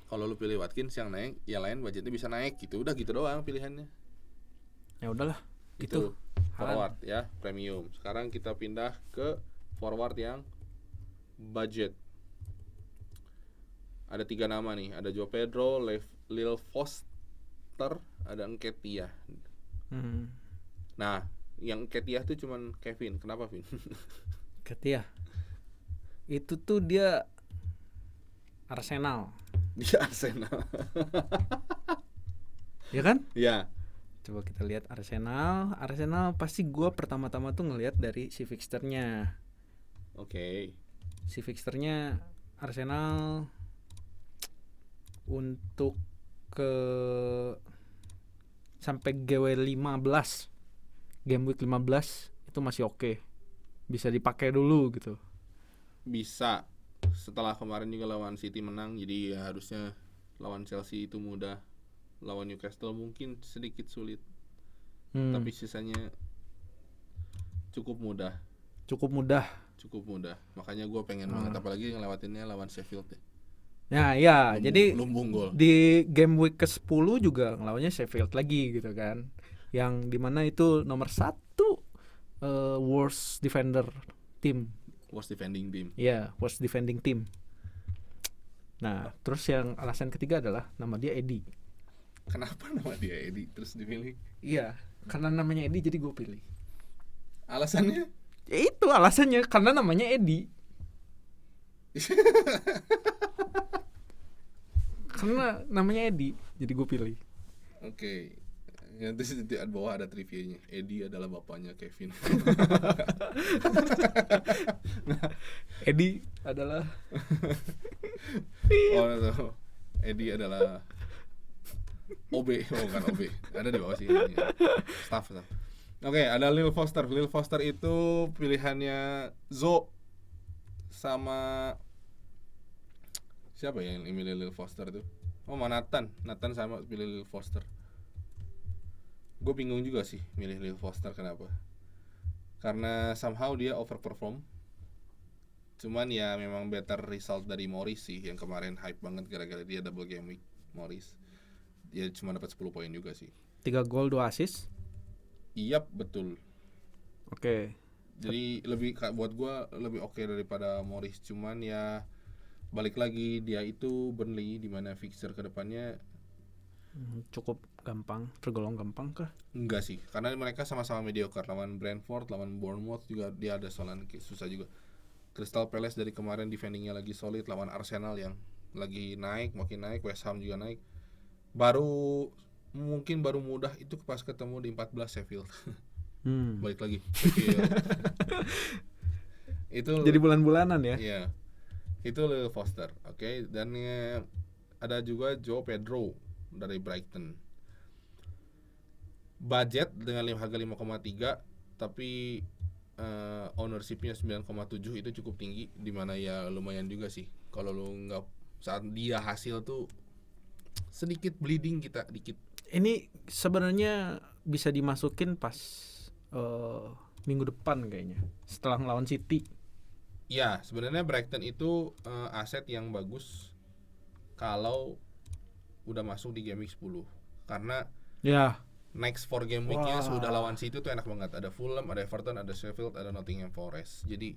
Kalau lu pilih Watkins, yang lain budgetnya bisa naik gitu. Udah gitu doang pilihannya. Ya udahlah. Itu forward ya, premium. Sekarang kita pindah ke forward yang budget. Ada 3 nama nih, ada Joe Pedro, Lil Foster, ada Nketiah. Nah, yang Nketiah tuh cuman Kevin. Kenapa, Vin? Nketiah itu tuh dia Arsenal. Dia Arsenal. Ya kan? Ya. Coba kita lihat Arsenal pasti gue pertama-tama tuh ngelihat dari si fixturnya. Oke. Si fixturnya Arsenal untuk ke sampai game week 15 itu masih oke. Bisa dipakai dulu gitu. Bisa. Setelah kemarin juga lawan City menang, jadi ya harusnya lawan Chelsea itu mudah. Lawan Newcastle mungkin sedikit sulit. Tapi sisanya cukup mudah. Makanya gue pengen banget, apalagi ngelewatinnya lawan Sheffield ya. Nah ya, jadi lumbung gol. Di game week ke-10 juga ngelawannya Sheffield lagi gitu kan. Yang dimana itu nomor 1 worst defending team. Iya, worst defending team. Nah, terus yang alasan ketiga adalah nama dia Eddie. Kenapa nama dia Eddie terus dipilih? Iya, karena namanya Eddie jadi gue pilih. Alasannya? Ya itu alasannya, karena namanya Eddie. Karena namanya Eddie, jadi gue pilih. Oke. Nanti di bawah ada trivianya. Eddie adalah bapaknya Kevin. Eddie adalah Eddie adalah OB, bukan OB. Ada di bawah sih. Staff. Oke, ada Lil Foster. Lil Foster itu pilihannya Zo sama siapa ya yang milih Lil Foster itu? Oh, Nathan sama pilih Lil Foster. Gue bingung juga sih milih Lil Foster, kenapa? Karena somehow dia overperform. Cuman ya memang better result dari Morris sih, yang kemarin hype banget gara-gara dia double game week Morris. Dia cuma dapat 10 poin juga sih. 3 gol 2 assist. Iya, betul. Oke. Jadi buat gue lebih oke daripada Morris. Cuman ya balik lagi, dia itu Burnley, di mana fixture kedepannya cukup gampang, tergolong gampang kah? Enggak sih, karena mereka sama-sama mediocre. Lawan Brentford, lawan Bournemouth juga dia ada soalan susah juga. Crystal Palace dari kemarin defendingnya lagi solid. Lawan Arsenal yang lagi naik, makin naik. West Ham juga naik. Mungkin baru mudah itu pas ketemu di 14 Sheffield. Balik lagi Sheffield. Itu Jadi bulan-bulanan ya. iya. Itu Lil Foster. Oke, dan ada juga Joe Pedro dari Brighton. Budget dengan harga 5,3 tapi ownershipnya 9,7 itu cukup tinggi, dimana ya lumayan juga sih kalau lu nggak saat dia hasil tuh sedikit bleeding kita dikit. Ini sebenarnya bisa dimasukin pas minggu depan kayaknya setelah ngelawan City. Ya sebenarnya Brighton itu aset yang bagus kalau udah masuk di game week 10 karena Ya, next 4 game weeknya Wah. sudah lawan City tuh enak banget. Ada Fulham, ada Everton, ada Sheffield, ada Nottingham Forest. Jadi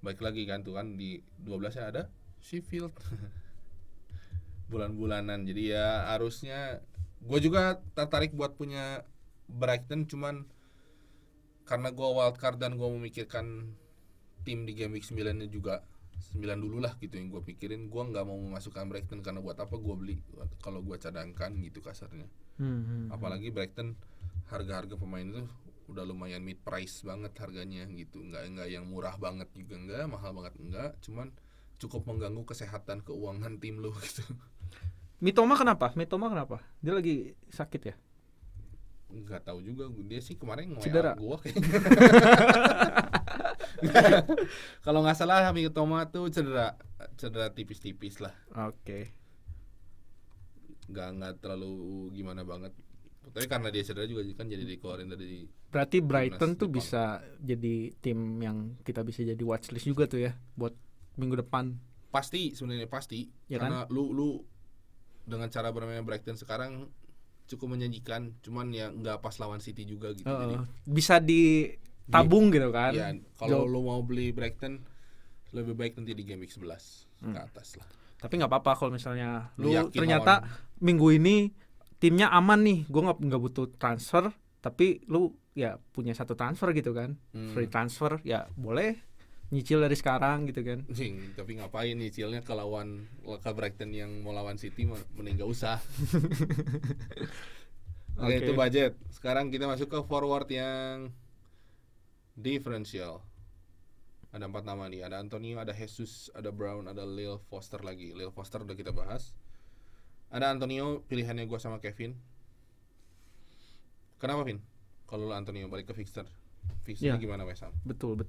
baik lagi kan tuh kan di 12-nya ada Sheffield. Bulan-bulanan. Jadi ya harusnya gue juga tertarik buat punya Brighton, cuman karena gue wildcard dan gue memikirkan tim di game week 9-nya juga 9 dulu lah gitu yang gue pikirin. Gue nggak mau memasukkan Brighton karena buat apa gue beli kalau gue cadangkan gitu kasarnya. Apalagi Brighton harga-harga pemain itu udah lumayan mid price banget harganya gitu, nggak yang murah banget juga nggak, mahal banget enggak, cuman cukup mengganggu kesehatan keuangan tim lo gitu. Mitoma kenapa? Dia lagi sakit ya? Nggak tahu juga, dia sih kemarin Cedera. nge-WA gua kayaknya. Kalau nggak salah Mitoma tuh cedera tipis-tipis lah, Oke. nggak terlalu gimana banget. Tapi karena dia cedera juga kan jadi dikeluarin dari. Berarti Brighton Timnas tuh Jepang. bisa jadi tim yang kita bisa jadi watchlist juga tuh ya buat minggu depan. Pasti sebenarnya pasti, Ya karena lu dengan cara bermain Brighton sekarang cukup menjanjikan, cuman ya nggak pas lawan City juga gitu. Jadi Bisa ditabung gitu kan. ya kalau lu mau beli Brighton lebih baik nanti di game week 11 ke atas lah. Tapi nggak apa-apa kalau misalnya lu Yakin ternyata minggu ini timnya aman nih, gue nggak butuh transfer, tapi lu ya punya satu transfer gitu kan, free transfer ya boleh nyicil dari sekarang gitu kan. Tapi ngapain nyicilnya ke Brighton yang mau lawan City, mending gak usah. Oke, itu budget. Sekarang kita masuk ke forward yang differential. Ada 4 nama nih, ada Antonio, ada Jesus, ada Brown, ada Lil Foster lagi. Lil Foster udah kita bahas. Ada Antonio, pilihannya gue sama Kevin. Kenapa Vin? Kalau lo Antonio balik ke fixture Ya. gimana West Ham? Betul.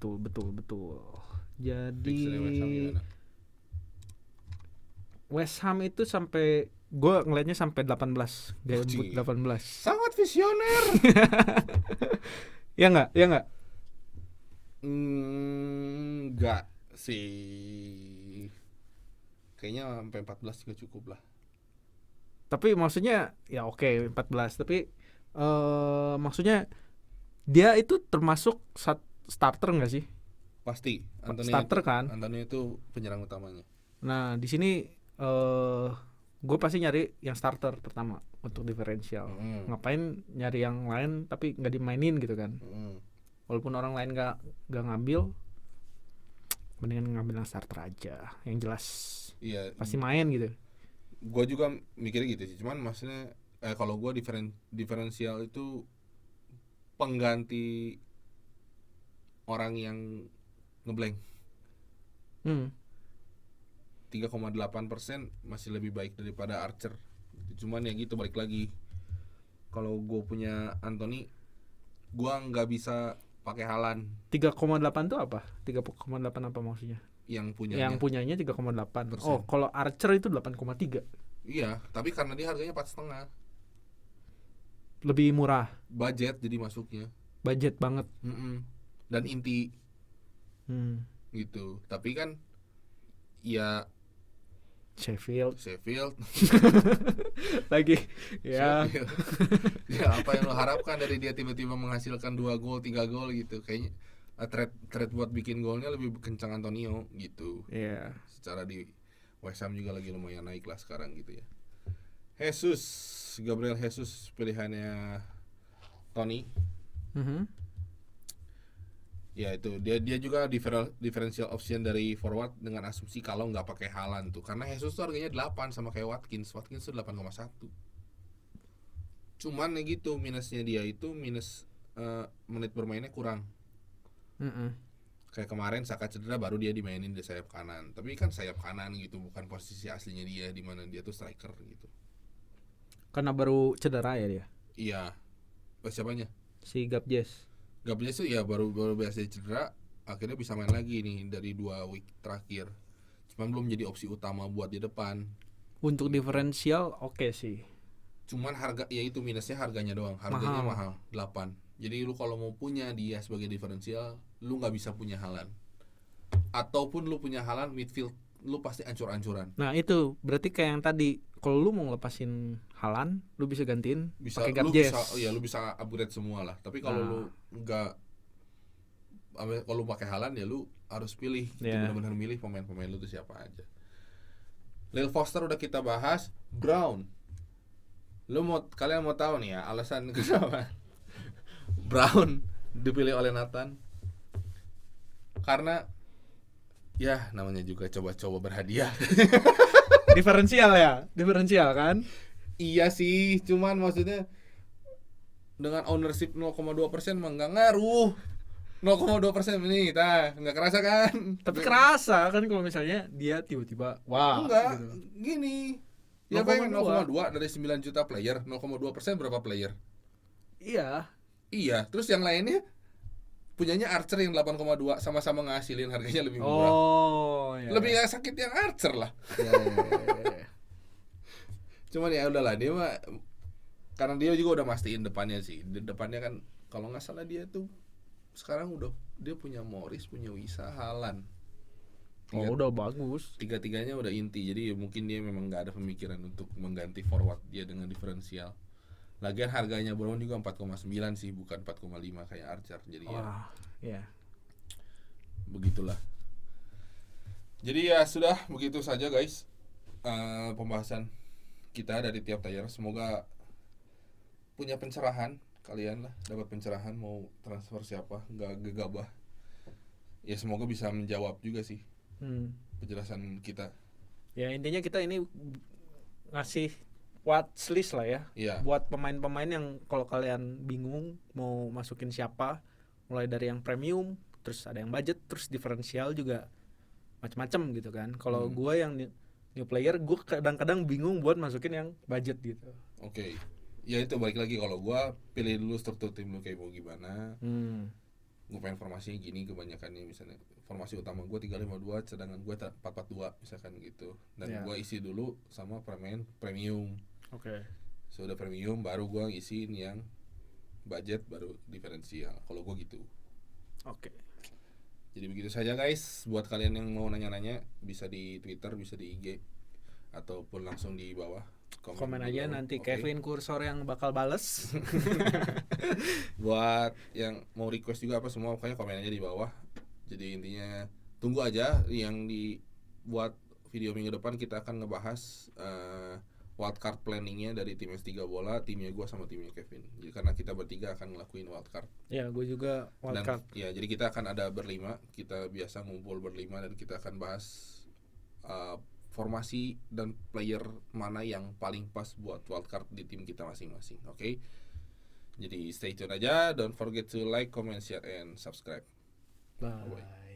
Jadi Fixture West Ham gimana? West Ham itu sampai gue ngelihatnya sampai 18 game week 18. Sangat visioner. Ya nggak? Enggak sih. Kayaknya sampai 14 juga cukup lah. Tapi maksudnya ya oke 14, tapi maksudnya dia itu termasuk starter nggak sih? Pasti. Starter kan? Antonio itu penyerang utamanya. Nah di sini gue pasti nyari yang starter pertama untuk diferensial. Ngapain nyari yang lain tapi nggak dimainin gitu kan? Walaupun orang lain nggak ngambil, mendingan ngambil yang starter aja, yang jelas. Iya. Pasti main gitu. Gue juga mikirnya gitu sih. Cuman maksudnya kalau gue diferensial itu pengganti orang yang ngeblank. 3,8% masih lebih baik daripada Archer. Cuman ya gitu, balik lagi. Kalau gue punya Anthony, gue nggak bisa pakai Haaland. 3,8 tuh apa? 3,8 apa maksudnya? Yang punyanya 3,8. Oh, kalau Archer itu 8,3. Iya, tapi karena dia harganya 4,5. Lebih murah. Budget jadi masuknya. Budget banget. Dan inti. Gitu. Tapi kan ya Sheffield lagi ya. Sheffield. Ya apa yang lo harapkan dari dia tiba-tiba menghasilkan 2 gol 3 gol gitu. Kayaknya trade buat bikin golnya lebih kencang Antonio gitu. Iya. Secara di West Ham juga lagi lumayan naik lah sekarang gitu ya. Gabriel Jesus pilihannya Tony. Ya itu dia juga differential option dari forward dengan asumsi kalau nggak pakai Haaland tuh, karena Jesus tuh harganya 8 sama kayak Watkins tuh 8,1. Cuman ya gitu, minusnya dia itu minus menit bermainnya kurang. Kayak kemarin Saka cedera baru dia dimainin di sayap kanan. Tapi kan sayap kanan gitu, bukan posisi aslinya dia di mana dia tuh striker gitu. Karena baru cedera ya dia. Iya. Siapanya? Si Gabjes. Gabjes tuh ya baru biasa cedera, akhirnya bisa main lagi nih dari 2 week terakhir. Cuman belum jadi opsi utama buat di depan. Untuk diferensial oke sih. Cuman harga ya itu minusnya harganya doang. Harganya mahal 8. Jadi lu kalau mau punya dia sebagai diferensial, lu nggak bisa punya Haaland. Ataupun lu punya Haaland midfield, lu pasti ancur-ancuran. Nah itu berarti kayak yang tadi, kalau lu mau ngelepasin Haaland, lu bisa gantiin Bisa pakai lu Gabjes. bisa ya lu bisa upgrade semua lah. Tapi kalau lu nggak, kalau lu pakai Haaland ya lu harus pilih gitu, benar-benar milih pemain-pemain lu tuh siapa aja. Lil Foster udah kita bahas. Brown, kalian mau tahu nih ya alasan kenapa Brown dipilih oleh Nathan? Karena ya namanya juga coba-coba berhadiah. Diferensial kan? Iya sih, cuman maksudnya dengan ownership 0,2% mah nggak ngaruh. 0,2% ini, nggak kerasa kan? Tapi kerasa kan kalau misalnya dia tiba-tiba wah. Enggak, Gitu. gini. Ya pengen 0,2 dari 9 juta player, 0,2% berapa player? Iya, terus yang lainnya punyanya Archer yang 8,2, sama-sama ngasilin harganya lebih murah. Iya. Lebih gak sakit yang Archer lah. Iya. Cuman ya udahlah, dia mah karena dia juga udah mastiin depannya sih. Di depannya kan kalau nggak salah dia tuh sekarang udah dia punya Morris, punya Wisa, Haaland. Udah bagus. Tiga-tiganya udah inti. Jadi mungkin dia memang nggak ada pemikiran untuk mengganti forward dia dengan diferensial. Lagian harganya Brown juga 4,9 sih, bukan 4,5 kayak Archer. Jadi ya begitulah. Jadi ya sudah begitu saja guys, pembahasan kita dari tiap tier. Semoga punya pencerahan, kalian lah dapat pencerahan mau transfer siapa, nggak gegabah. Ya semoga bisa menjawab juga sih penjelasan kita. Ya intinya kita ini ngasih watchlist lah ya. Buat pemain-pemain yang kalau kalian bingung mau masukin siapa, mulai dari yang premium, terus ada yang budget, terus diferensial juga macam-macam gitu kan. Kalau gue yang new player, gue kadang-kadang bingung buat masukin yang budget gitu. Oke. Ya itu balik lagi, kalau gue pilih dulu struktur tim lu kayak mau gimana. Gue pengen formasinya gini kebanyakannya, misalnya formasi utama gue 352, cadangan gue 442 misalkan gitu. Dan gue isi dulu sama pemain premium. Sudah premium baru gue isiin yang budget, baru diferensial. Kalau gue gitu. Jadi begitu saja guys. Buat kalian yang mau nanya-nanya bisa di Twitter, bisa di IG, ataupun langsung di bawah komen aja dulu. Nanti Kevin Kursor yang bakal bales. Buat yang mau request juga apa semua, pokoknya komen aja di bawah. Jadi intinya tunggu aja yang dibuat video minggu depan. Kita akan ngebahas wildcard planningnya dari tim S3 Bola, timnya gue sama timnya Kevin. Jadi karena kita bertiga akan ngelakuin wildcard. Ya, gue juga wildcard. Ya, jadi kita akan ada berlima. Kita biasa ngumpul berlima dan kita akan bahas formasi dan player mana yang paling pas buat wildcard di tim kita masing-masing. Oke? Jadi stay tune aja. Don't forget to like, comment, share, and subscribe. Bye.